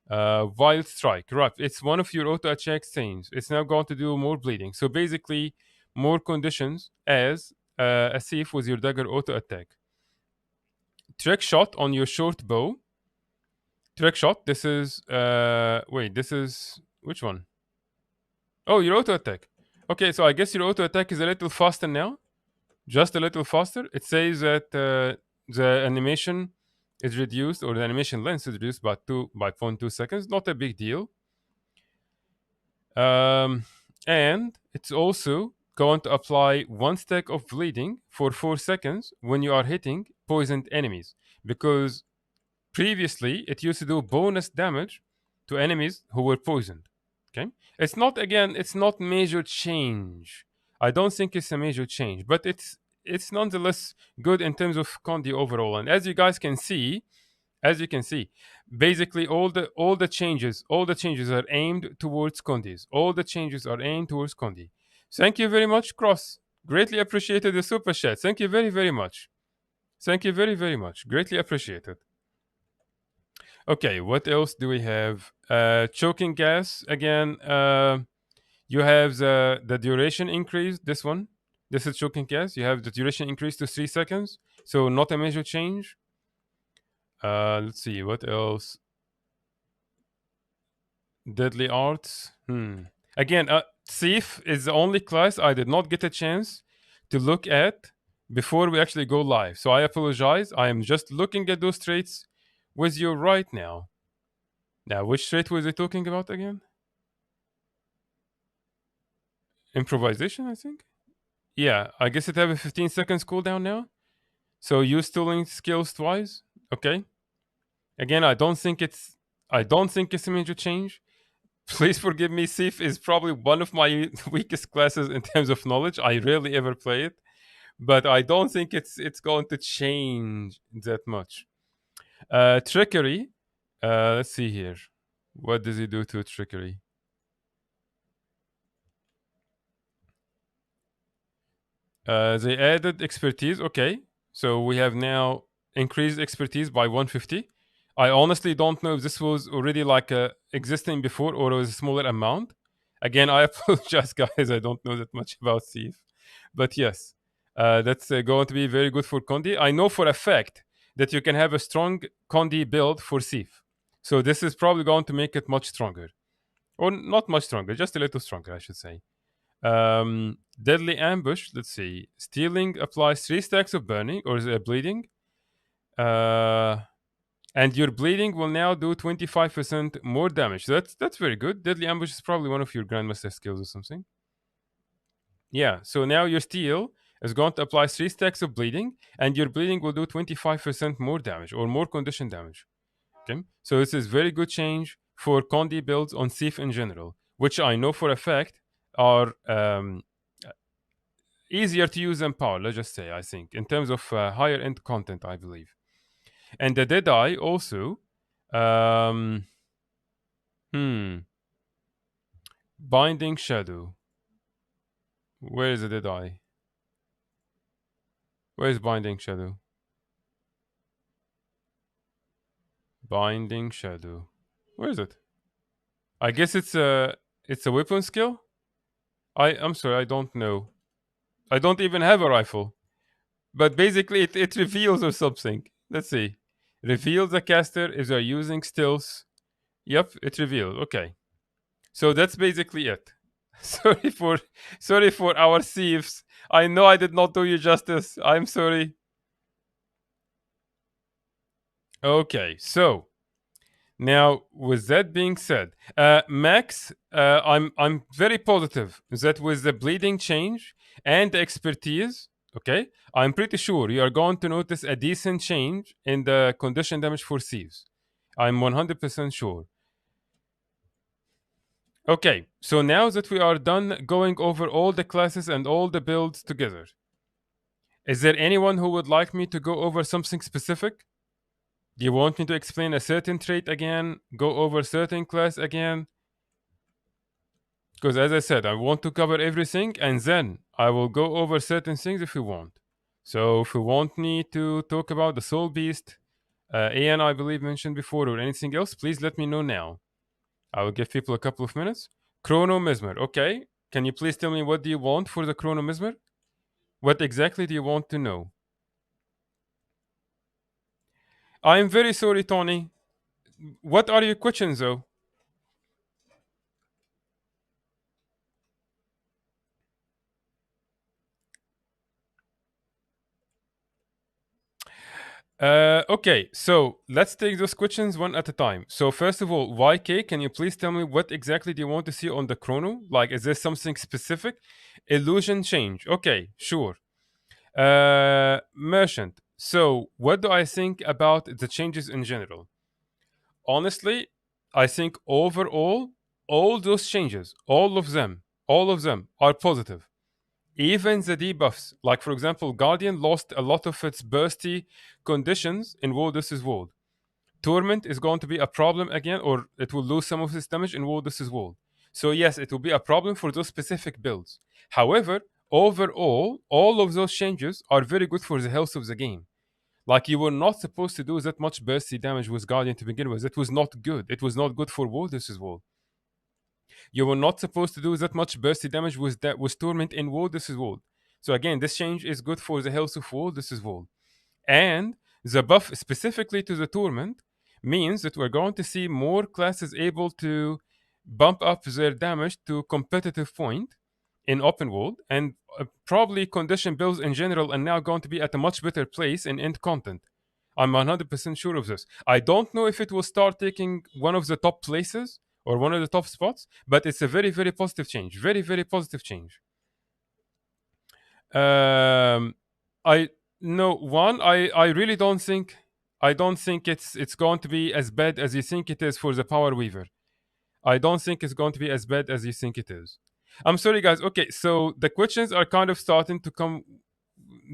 Wild Strike. Right, it's one of your auto attack things. It's now going to do more bleeding. So basically, more conditions as a Thief with your dagger auto attack. trick shot on your short bow. Trick shot. This is wait. This is which one? Oh, your auto attack. Okay, so I guess your auto attack is a little faster now. Just a little faster. It says that the animation is reduced, or the animation length is reduced by 0.2 seconds. Not a big deal. And it's also going to apply one stack of bleeding for 4 seconds when you are hitting poisoned enemies, because previously it used to do bonus damage to enemies who were poisoned. Okay, it's not major change. I don't think it's a major change, but it's nonetheless good in terms of Condi overall. And as you guys can see, as you can see, basically all the changes are aimed towards Condis. All the changes are aimed towards Condi. Thank you very much, Cross. Greatly appreciated the super chat. Thank you very, very much. Thank you very, very much. Greatly appreciated. Okay, what else do we have? Choking gas again. You have the duration increase. This one, this is choking gas. You have the duration increase to 3 seconds, so not a major change. Let's see what else. Deadly arts. Again, thief is the only class I did not get a chance to look at before we actually go live. So I apologize. I am just looking at those traits with you right now. Now, which trait was he talking about again? Improvisation, I think. Yeah, I guess it have a 15 seconds cooldown now. So use tooling skills twice. Okay. Again, I don't think it's a major change. Please forgive me. Thief is probably one of my weakest classes in terms of knowledge. I rarely ever play it, but I don't think it's going to change that much. Trickery. Let's see here. What does he do to trickery? They added expertise. Okay, so we have now increased expertise by 150. I honestly don't know if this was already like existing before or it was a smaller amount. Again, I apologize, guys. I don't know that much about Thief, but yes, that's going to be very good for Condi. I know for a fact that you can have a strong Condi build for Thief, so this is probably going to make it much stronger, or not much stronger, just a little stronger, I should say. Deadly ambush. Let's see. Stealing applies 3 stacks of burning or bleeding. And your bleeding will now do 25% more damage. So that's very good. Deadly ambush is probably one of your grandmaster skills or something. Yeah. So now your steal is going to apply 3 stacks of bleeding, and your bleeding will do 25% more damage or more condition damage. Okay. So this is very good change for Condi builds on Thief in general, which I know for a fact are easier to use than power, let's just say, I think, in terms of higher end content, I believe. And the Deadeye also, um, Binding Shadow. Where is the Deadeye? Where is Binding Shadow? Binding Shadow. Where is it? I guess it's a weapon skill. I'm sorry, I don't know. I don't even have a rifle. But basically, it reveals or something. Let's see. Reveals the caster if they're using stealth. Yep, it revealed. Okay. So that's basically it. Sorry for our thieves. I know I did not do you justice. I'm sorry. Okay, so now with that being said, Max, I'm very positive that with the bleeding change and the expertise, okay, I'm pretty sure you are going to notice a decent change in the condition damage for thieves. I'm 100% sure. Okay, so now that we are done going over all the classes and all the builds together, is there anyone who would like me to go over something specific? Do you want me to explain a certain trait again? Go over certain class again? Because as I said, I want to cover everything and then I will go over certain things if you want. So if you want me to talk about the Soul Beast, Ian, I believe, mentioned before, or anything else, please let me know now. I will give people a couple of minutes. Chrono Mesmer. Okay. Can you please tell me what do you want for the Chrono Mesmer? What exactly do you want to know? I'm very sorry, Tony. What are your questions, though? Okay, so let's take those questions one at a time. So first of all, YK, can you please tell me what exactly do you want to see on the chrono? Like, is there something specific? Illusion change. Okay, sure. Merchant. So, what do I think about the changes in general? Honestly, I think overall, all those changes, all of them are positive. Even the debuffs, like for example, Guardian lost a lot of its bursty conditions in Wardus' World. Torment is going to be a problem again, or it will lose some of its damage in Wardus' World. So yes, it will be a problem for those specific builds. However, overall, all of those changes are very good for the health of the game. Like you were not supposed to do that much bursty damage with Guardian to begin with. It was not good. It was not good for Wardus' World. You were not supposed to do that much bursty damage with Torment in Wardus' World. So again, this change is good for the health of Wardus' World. And the buff specifically to the Torment means that we're going to see more classes able to bump up their damage to competitive point in open world, and probably condition builds in general are now going to be at a much better place in end content. I'm 100% sure of this. I don't know if it will start taking one of the top places or one of the top spots, but it's a very, very positive change. Very, very positive change. Um, I no one. I really don't think. I don't think it's going to be as bad as you think it is for the Power Weaver. I don't think it's going to be as bad as you think it is. I'm sorry, guys. Okay, so the questions are kind of starting to come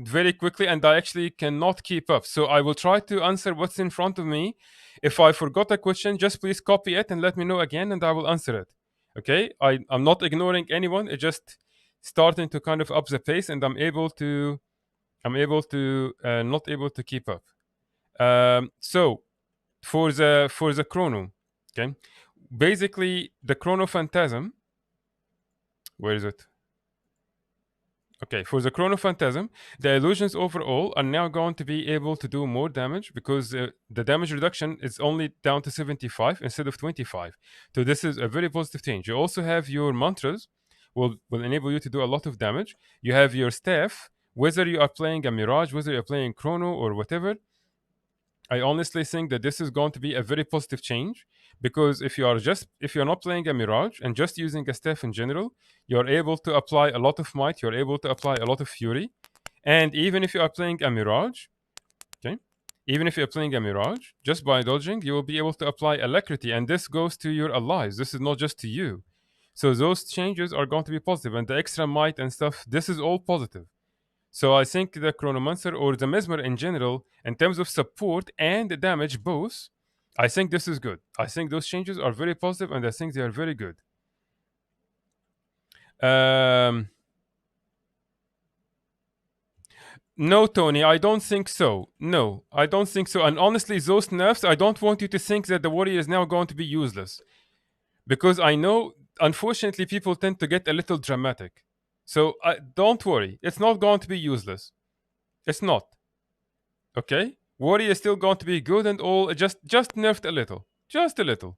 very quickly, and I actually cannot keep up. So I will try to answer what's in front of me. If I forgot a question, just please copy it and let me know again, and I will answer it. Okay, I'm not ignoring anyone. It's just starting to kind of up the pace, and I'm able to not able to keep up. So for the chrono, okay, basically the chrono phantasm. Where is it? Okay, for the Chrono Phantasm, the illusions overall are now going to be able to do more damage because the damage reduction is only down to 75 instead of 25. So this is a very positive change. You also have your mantras will enable you to do a lot of damage. You have your staff, whether you are playing a Mirage, whether you're playing Chrono or whatever, I honestly think that this is going to be a very positive change because if you're not playing a Mirage and just using a staff in general, you're able to apply a lot of might, you're able to apply a lot of fury, and even if you are playing a Mirage, okay, even if you're playing a Mirage, just by dodging, you will be able to apply alacrity, and this goes to your allies. This is not just to you. So those changes are going to be positive, and the extra might and stuff. This is all positive. So I think the Chronomancer or the Mesmer in general, in terms of support and damage both, I think this is good. I think those changes are very positive and I think they are very good. Um, no, Tony, I don't think so. No, I don't think so. And honestly, those nerfs, I don't want you to think that the warrior is now going to be useless. Because I know, unfortunately, people tend to get a little dramatic. So don't worry, it's not going to be useless. It's not. Okay? Warrior is still going to be good and all, just nerfed a little. Just a little.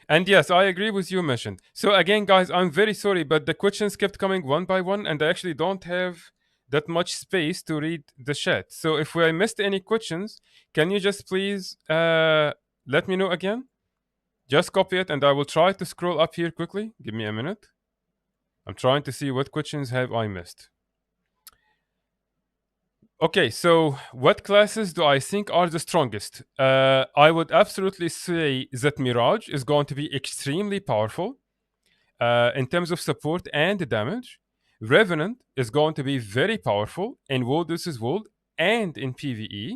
And yes, I agree with you, Mission. So again, guys, I'm very sorry, but the questions kept coming one by one, and I actually don't have that much space to read the chat. So if I missed any questions, can you just please let me know again? Just copy it, and I will try to scroll up here quickly. Give me a minute. I'm trying to see what questions have I missed. Okay, so what classes do I think are the strongest? I would absolutely say that Mirage is going to be extremely powerful in terms of support and damage. Revenant is going to be very powerful in Wardus' World and in PvE.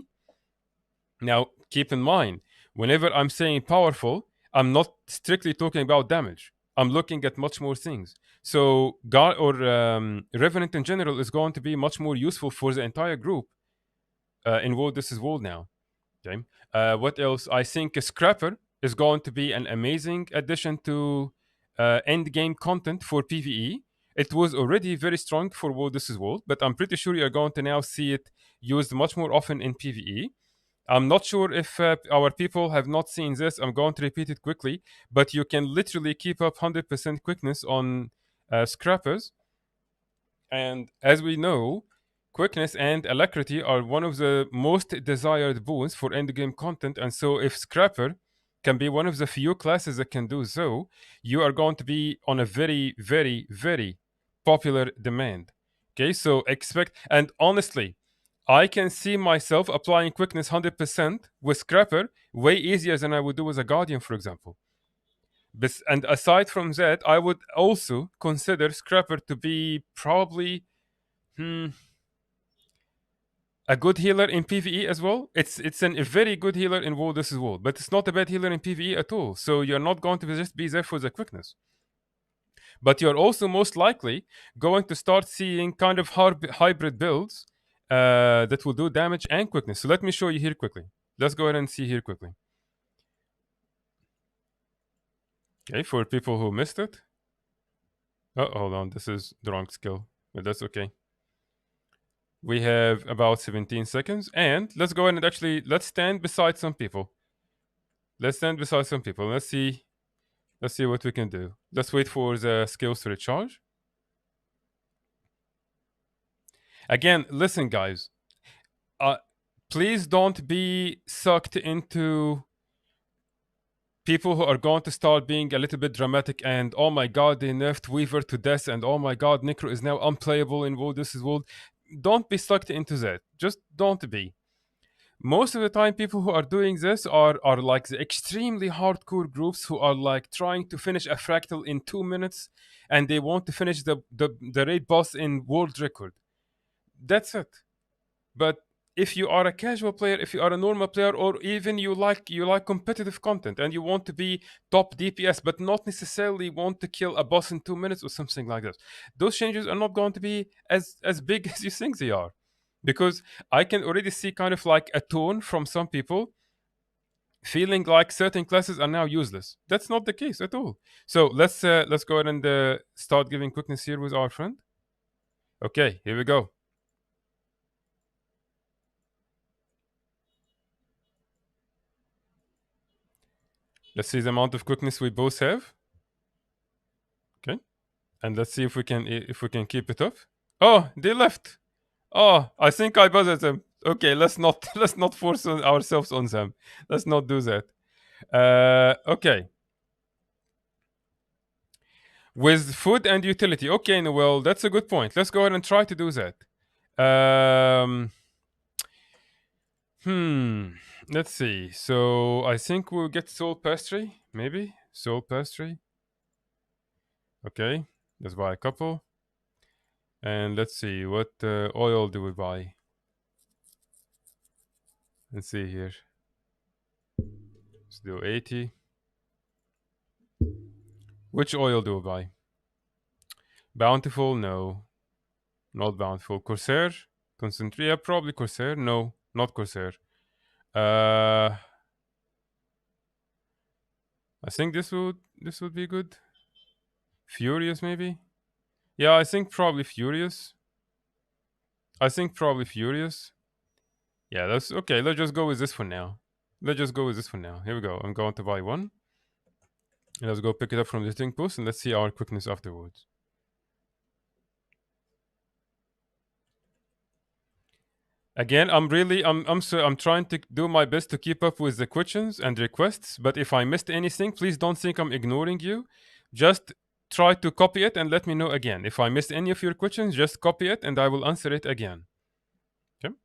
Now, keep in mind, whenever I'm saying powerful, I'm not strictly talking about damage. I'm looking at much more things. So, God or Revenant in general is going to be much more useful for the entire group in Wardus' World now. Okay. What else? I think a Scrapper is going to be an amazing addition to end game content for PvE. It was already very strong for War This Is World, but I'm pretty sure you're going to now see it used much more often in PvE. I'm not sure if our people have not seen this. I'm going to repeat it quickly, but you can literally keep up 100% quickness on scrappers. And as we know, quickness and alacrity are one of the most desired boons for endgame content. And so, if Scrapper can be one of the few classes that can do so, you are going to be on a very, very, very popular demand. Okay, so expect, and honestly, I can see myself applying quickness 100% with Scrapper way easier than I would do with a Guardian, for example. And aside from that, I would also consider Scrapper to be probably a good healer in PvE as well. A very good healer in War This Is War, but it's not a bad healer in PvE at all. So you're not going to just be there for the quickness. But you're also most likely going to start seeing kind of hybrid builds that will do damage and quickness. So let me show you here quickly. Let's go ahead and see here quickly. Okay, for people who missed it. Oh, hold on. This is the wrong skill, but that's okay. We have about 17 seconds, and let's go ahead and let's stand beside some people. Let's stand beside some people. Let's see what we can do. Let's wait for the skills to recharge. Again, listen, guys. Please don't be sucked into people who are going to start being a little bit dramatic and oh my god, they nerfed Weaver to death, and oh my god, Necro is now unplayable in World This Is World. Don't be sucked into that. Just don't be. Most of the time, people who are doing this are like the extremely hardcore groups who are like trying to finish a fractal in 2 minutes, and they want to finish the raid boss in world record. That's it. But if you are a casual player, if you are a normal player, or even you like competitive content and you want to be top DPS, but not necessarily want to kill a boss in 2 minutes or something like that, those changes are not going to be as big as you think they are. Because I can already see kind of like a tone from some people feeling like certain classes are now useless. That's not the case at all. So let's go ahead and start giving quickness here with our friend. Okay, here we go. Let's see the amount of quickness we both have. Okay, and let's see if we can keep it up. Oh, they left. Oh, I think I buzzed them. Okay, let's not force ourselves on them. Let's not do that. Okay. With food and utility. Okay, well, that's a good point. Let's go ahead and try to do that. Let's see. So I think we'll get soul pastry, maybe soul pastry. Okay, let's buy a couple. And let's see, what oil do we buy? Let's see here. Let's do 80. Which oil do we buy? Bountiful? No. Not Bountiful. Corsair? Concentria? Probably Corsair. No, not Corsair. I think this would be good. Furious, maybe? Yeah, I think probably Furious. Yeah, that's okay. Let's just go with this for now. Here we go. I'm going to buy one. And let's go pick it up from the thing post and let's see our quickness afterwards. Again, I'm trying to do my best to keep up with the questions and requests, but if I missed anything, please don't think I'm ignoring you. Just try to copy it and let me know again. If I missed any of your questions, just copy it and I will answer it again. Okay.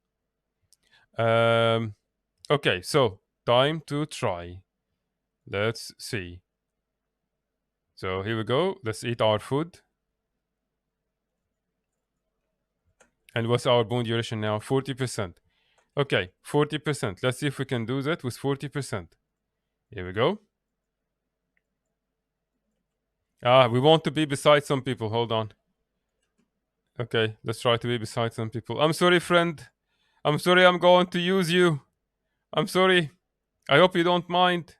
Okay, so time to try. Let's see. So here we go. Let's eat our food. And what's our bone duration now? 40%. Okay, 40%. Let's see if we can do that with 40%. Here we go. We want to be beside some people. Hold on. Okay, let's try to be beside some people. I'm sorry, friend. I'm sorry I'm going to use you. I'm sorry. I hope you don't mind.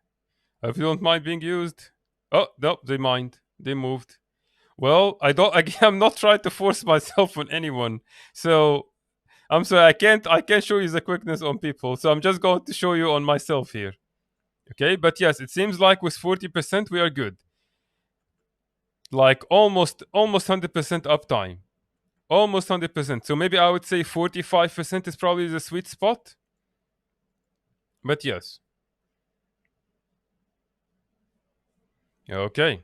I hope you don't mind being used. Oh, no, they mind. They moved. Well, I don't. Again, I'm not trying to force myself on anyone. So I'm sorry. I can't show you the quickness on people. So I'm just going to show you on myself here. Okay. But yes, it seems like with 40% we are good. Like almost 100% uptime. Almost 100%. So maybe I would say 45% is probably the sweet spot. But yes. Okay.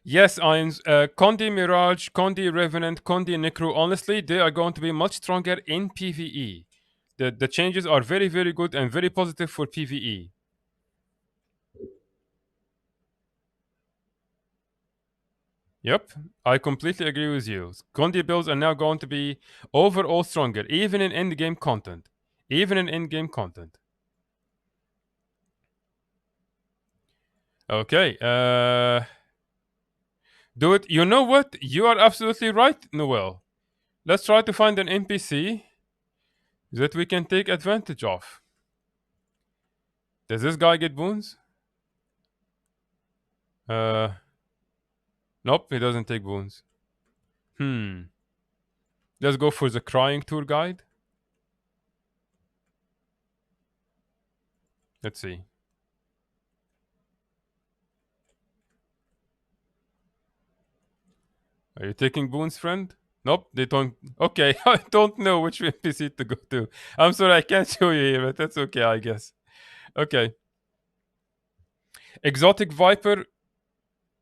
Yes, I'm Condi Mirage, Condi Revenant, Condi Necro. Honestly, they are going to be much stronger in PvE. The changes are very, very good and very positive for PvE. Yep, I completely agree with you. Condi builds are now going to be overall stronger, even in end-game content. Even in end-game content. Okay, do it. You know what? You are absolutely right, Noel. Let's try to find an NPC that we can take advantage of. Does this guy get boons? Uh, nope, he doesn't take boons. Hmm. Let's go for the crying tour guide. Let's see. Are you taking boons, friend? Nope, they don't. Okay, I don't know which NPC to go to. I'm sorry, I can't show you here, but that's okay, I guess. Okay. Exotic Viper.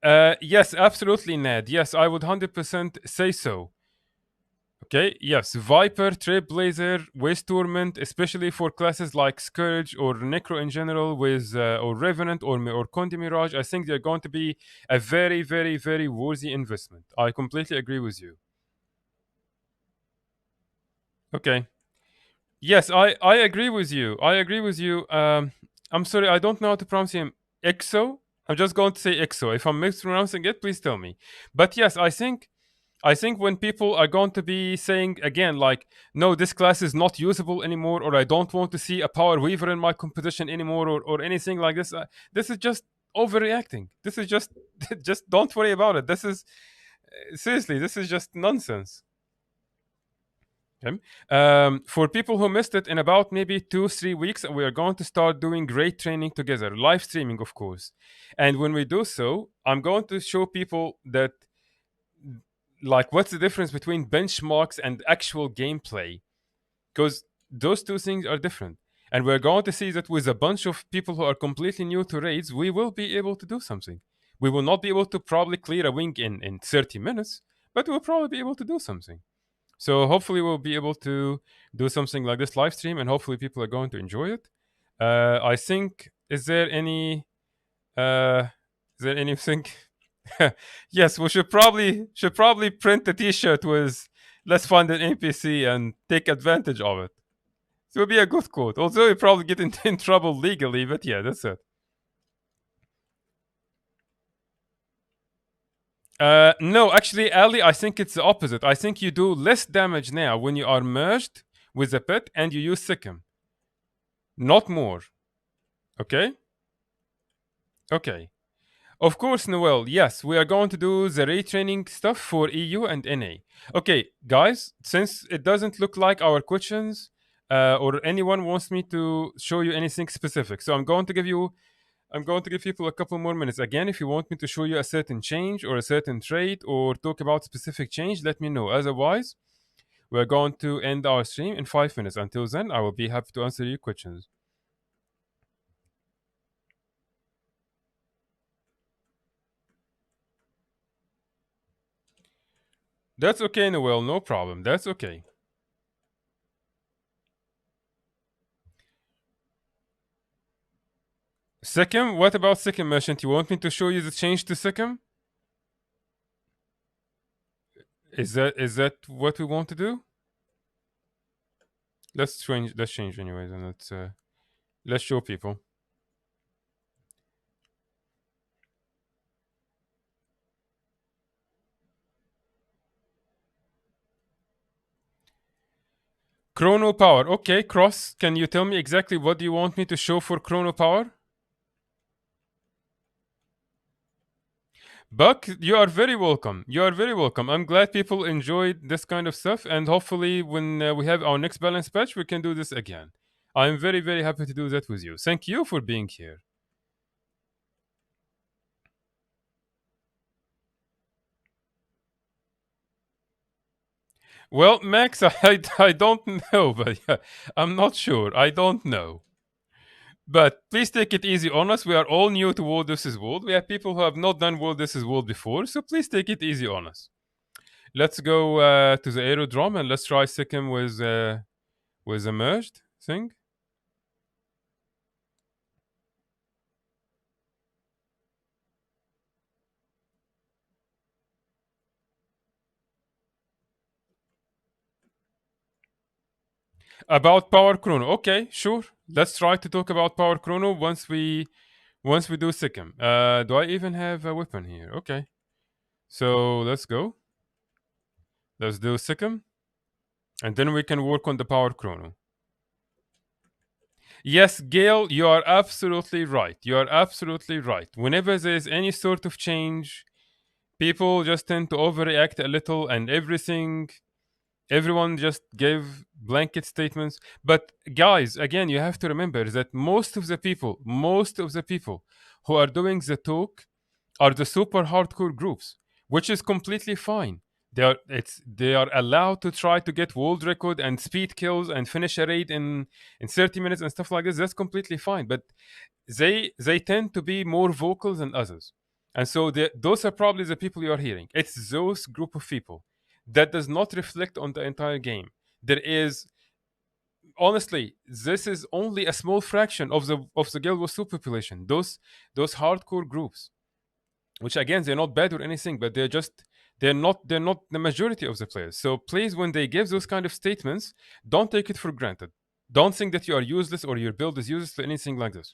Yes, absolutely, Ned. Yes, I would 100% say so. Okay, yes, Viper, Trailblazer, Waste Torment, especially for classes like Scourge or Necro in general, with or Revenant or Condi Mirage, I think they're going to be a very, very, very worthy investment. I completely agree with you. Okay. Yes, I agree with you. I agree with you. I'm sorry, I don't know how to pronounce him. Exo. I'm just going to say Exo. If I'm mispronouncing it, please tell me. But yes, I think when people are going to be saying again, like, no, this class is not usable anymore, or I don't want to see a power weaver in my composition anymore, or anything like this, this is just overreacting. This is just, just don't worry about it. This is seriously, this is just nonsense. Okay. For people who missed it, in about maybe 2 3 weeks, we are going to start doing great training together, live streaming, of course. And when we do so, I'm going to show people that, like, what's the difference between benchmarks and actual gameplay, because those two things are different. And we're going to see that with a bunch of people who are completely new to raids, we will be able to do something. We will not be able to probably clear a wing in 30 minutes, but we'll probably be able to do something. So hopefully we'll be able to do something like this live stream, and hopefully people are going to enjoy it. I think, uh, is there anything? Yes, we should probably print a T-shirt with "Let's find an NPC and take advantage of it." It would be a good quote. Although you probably get in trouble legally, but yeah, that's it. No, actually, Ali, I think it's the opposite. I think you do less damage now when you are merged with a pet and you use Sikkim, not more. Okay? Okay. Of course, Noel. Yes, we are going to do the ray training stuff for EU and NA. Okay, guys, since it doesn't look like our questions or anyone wants me to show you anything specific, so I'm going to give people a couple more minutes. Again, if you want me to show you a certain change or a certain trait or talk about specific change, let me know. Otherwise, we're going to end our stream in 5 minutes. Until then, I will be happy to answer your questions. That's okay, Noel. No problem. That's okay. Sikkim? What about Sikkim, Merchant? You want me to show you the change to Sikkim? Is that what we want to do? Let's change anyways, and let's show people. Chrono power. Okay, Cross, can you tell me exactly what do you want me to show for chrono power? Buck, you are very welcome. You are very welcome. I'm glad people enjoyed this kind of stuff, and hopefully, when we have our next balance patch, we can do this again. I'm very, very happy to do that with you. Thank you for being here. Well, Max, I don't know, but yeah, I'm not sure. I don't know. But please take it easy on us. We are all new to World vs. World. We have people who have not done World vs. World before, so please take it easy on us. Let's go to the aerodrome and let's try Sikkim with a merged thing. About Power Chrono. Okay, sure. Let's try to talk about Power Chrono once we do Sikkim. Do I even have a weapon here? Okay. So let's go. Let's do Sikkim. And then we can work on the Power Chrono. Yes, Gail, you are absolutely right. You are absolutely right. Whenever there is any sort of change, people just tend to overreact a little and everyone just gave blanket statements. But guys, again, you have to remember that most of the people who are doing the talk are the super hardcore groups, which is completely fine. They are allowed to try to get world record and speed kills and finish a raid in 30 minutes and stuff like this. That's completely fine. But they tend to be more vocal than others. And so those are probably the people you are hearing. It's those group of people that does not reflect on the entire game. There is honestly, this is only a small fraction of the Guild Wars 2 population. Those hardcore groups, which again they're not bad or anything, but they're not the majority of the players. So please, when they give those kind of statements, don't take it for granted. Don't think that you are useless or your build is useless or anything like this.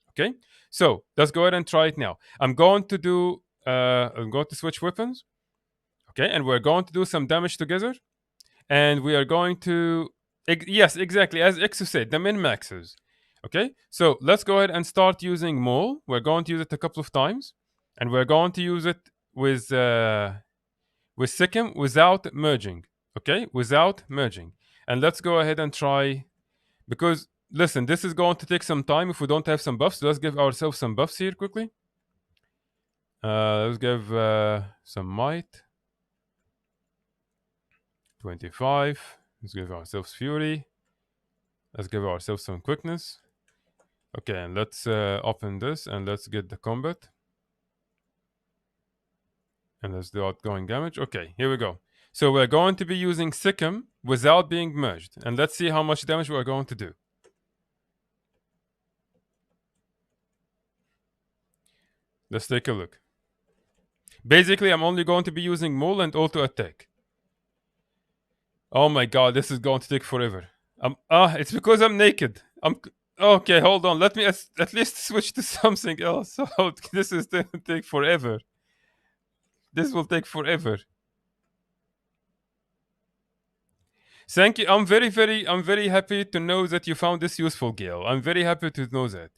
Okay, so let's go ahead and try it now. I'm going to switch weapons. Okay, and we're going to do some damage together, and we are going to yes, exactly as Exo said, the min maxes. Okay, so let's go ahead and start using mole. We're going to use it a couple of times, and we're going to use it with Sikkim without merging. Okay, without merging, and let's go ahead and try, because listen, this is going to take some time if we don't have some buffs. So let's give ourselves some buffs here quickly. Let's give some might. 25. Let's give ourselves fury. Let's give ourselves some quickness. Okay, and let's open this and let's get the combat. And let's do outgoing damage. Okay, here we go. So we're going to be using Sikkim without being merged. And let's see how much damage we're going to do. Let's take a look. Basically, I'm only going to be using Mole and auto attack. Oh my god, this is going to take forever. It's because I'm naked. Okay, hold on. Let me at least switch to something else. So this is going to take forever. This will take forever. Thank you. I'm very happy to know that you found this useful, Gail. I'm very happy to know that.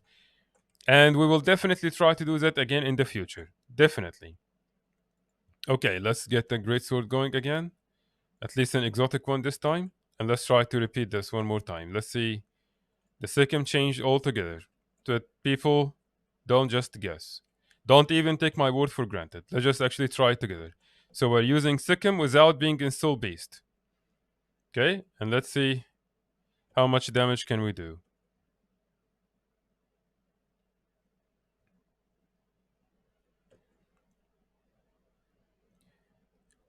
And we will definitely try to do that again in the future. Definitely. Okay, let's get the great sword going again. At least an exotic one this time. And let's try to repeat this one more time. Let's see. The second changed altogether. So that people don't just guess. Don't even take my word for granted. Let's just actually try it together. So we're using Sikkim without being in Soul Beast. Okay, and let's see how much damage can we do.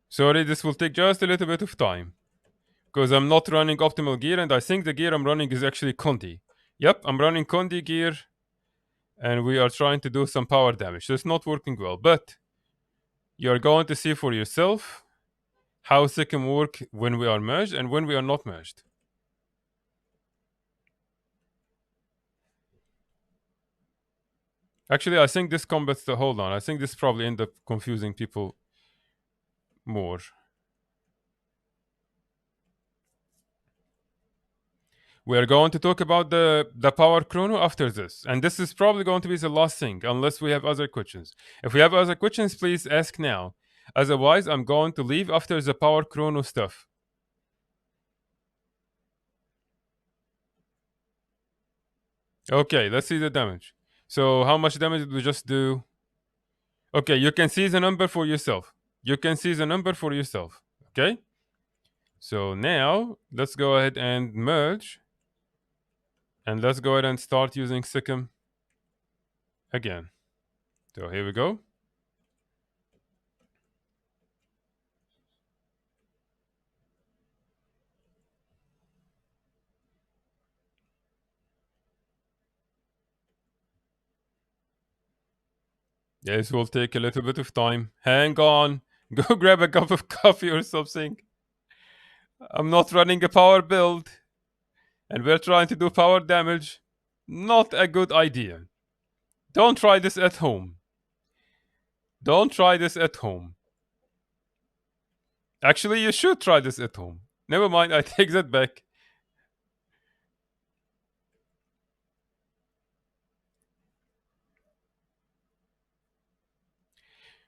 Sorry, this will take just a little bit of time because I'm not running optimal gear, and I think the gear I'm running is actually Condi. Yep, I'm running Condi gear, and we are trying to do some power damage. So it's not working well, but you're going to see for yourself how it can work when we are merged and when we are not merged. Actually, I think this combats the hold on. I think this probably end up confusing people more. We're going to talk about the power chrono after this. And this is probably going to be the last thing, unless we have other questions. If we have other questions, please ask now. Otherwise, I'm going to leave after the power chrono stuff. Okay, let's see the damage. So how much damage did we just do? Okay, you can see the number for yourself. You can see the number for yourself. Okay? So now let's go ahead and merge. And let's go ahead and start using Sikkim again. So here we go. This will take a little bit of time. Hang on. Go grab a cup of coffee or something. I'm not running a power build. And we're trying to do power damage. Not a good idea. Don't try this at home. Don't try this at home. Actually, you should try this at home. Never mind, I take that back.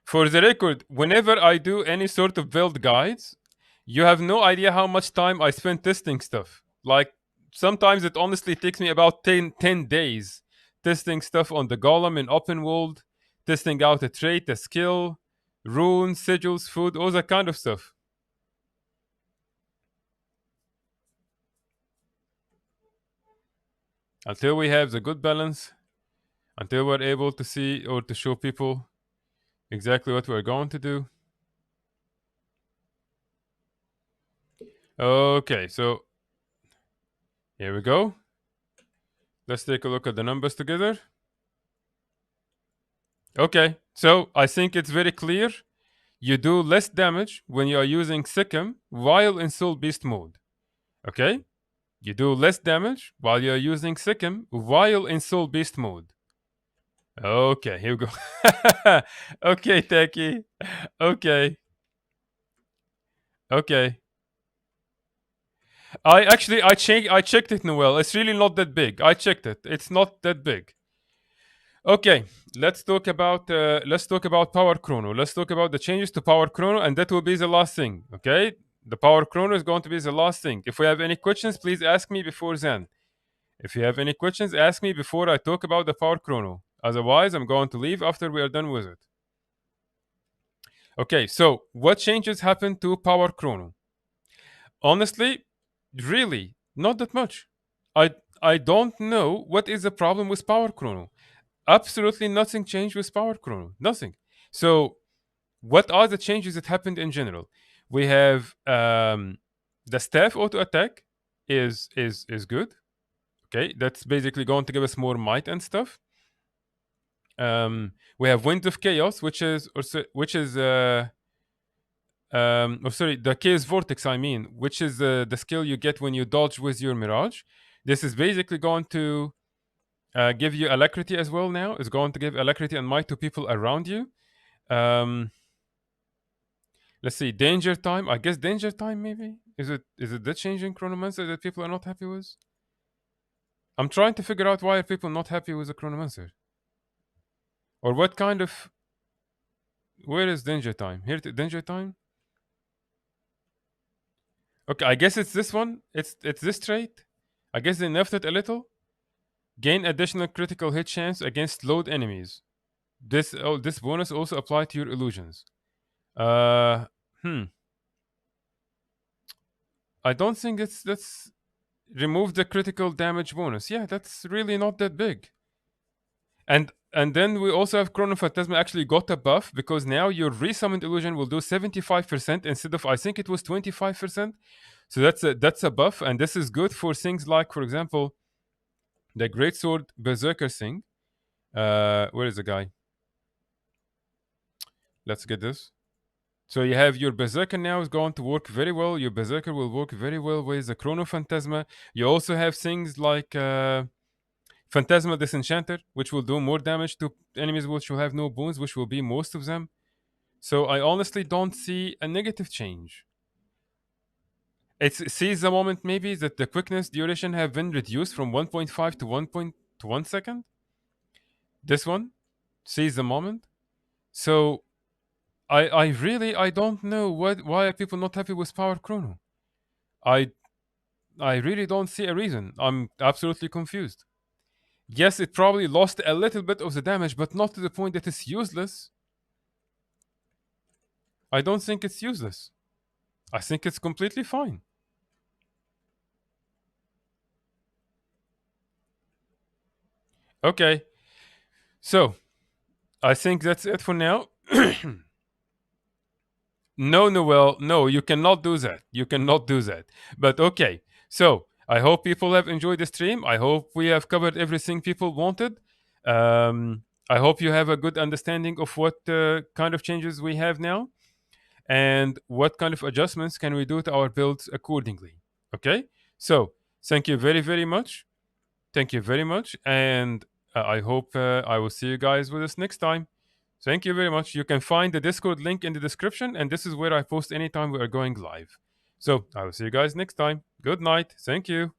For the record, whenever I do any sort of build guides, you have no idea how much time I spend testing stuff. Like, sometimes it honestly takes me about 10 days testing stuff on the golem in open world, testing out a trait, a skill, runes, sigils, food, all that kind of stuff. Until we have the good balance, until we're able to see or to show people exactly what we're going to do. Okay, so here we go. Let's take a look at the numbers together. Okay, so I think it's very clear. You do less damage when you are using Sikkim while in Soul Beast mode. Okay? You do less damage while you're using Sikkim while in Soul Beast mode. Okay, here we go. Okay, Taki. Okay. Okay. I checked it, Noel. It's really not that big. I checked it. It's not that big. Okay, let's talk about power chrono. Let's talk about the changes to power chrono, and that will be the last thing. Okay, the power chrono is going to be the last thing. If we have any questions, please ask me before then. If you have any questions, ask me before I talk about the power chrono. Otherwise, I'm going to leave after we are done with it. Okay, so what changes happened to power chrono? Honestly, really, not that much. I don't know what is the problem with power chrono. Absolutely nothing changed with power chrono. Nothing. So what are the changes that happened in general? We have the staff auto attack is good. Okay, that's basically going to give us more might and stuff. We have Wind of Chaos, which is the Chaos Vortex, I mean, which is the skill you get when you dodge with your Mirage. This is basically going to give you alacrity as well now. It's going to give alacrity and might to people around you. Let's see, Danger Time. I guess Danger Time, maybe? Is it the changing Chronomancer that people are not happy with? I'm trying to figure out why are people not happy with the Chronomancer? Or what kind of... Where is Danger Time? Here, Danger Time? Okay, I guess it's this one. It's this trait. I guess they nerfed it a little. Gain additional critical hit chance against load enemies. This bonus also applied to your illusions. I don't think that's remove the critical damage bonus. Yeah, that's really not that big. And then we also have Chrono Phantasma actually got a buff because now your resummoned illusion will do 75% instead of I think it was 25%. So that's a buff, and this is good for things like, for example, the Greatsword Berserker thing. Where is the guy? Let's get this. So you have your Berserker now is going to work very well. Your Berserker will work very well with the Chrono Phantasma. You also have things like Phantasma Disenchanter, which will do more damage to enemies which will have no boons, which will be most of them. So I honestly don't see a negative change. It sees the moment maybe that the quickness duration have been reduced from 1.5 to 1 second. This one sees the moment. So I really I don't know why are people not happy with Power Chrono. I I really don't see a reason. I'm absolutely confused. Yes, it probably lost a little bit of the damage, but not to the point that it's useless. I don't think it's useless. I think it's completely fine. Okay, so I think that's it for now. No, Noel, no, you cannot do that. You cannot do that. But okay, so I hope people have enjoyed the stream. I hope we have covered everything people wanted. I hope you have a good understanding of what kind of changes we have now and what kind of adjustments can we do to our builds accordingly. Okay, so thank you very, very much. Thank you very much. And I hope I will see you guys with us next time. Thank you very much. You can find the Discord link in the description, and this is where I post anytime we are going live. So I will see you guys next time. Good night. Thank you.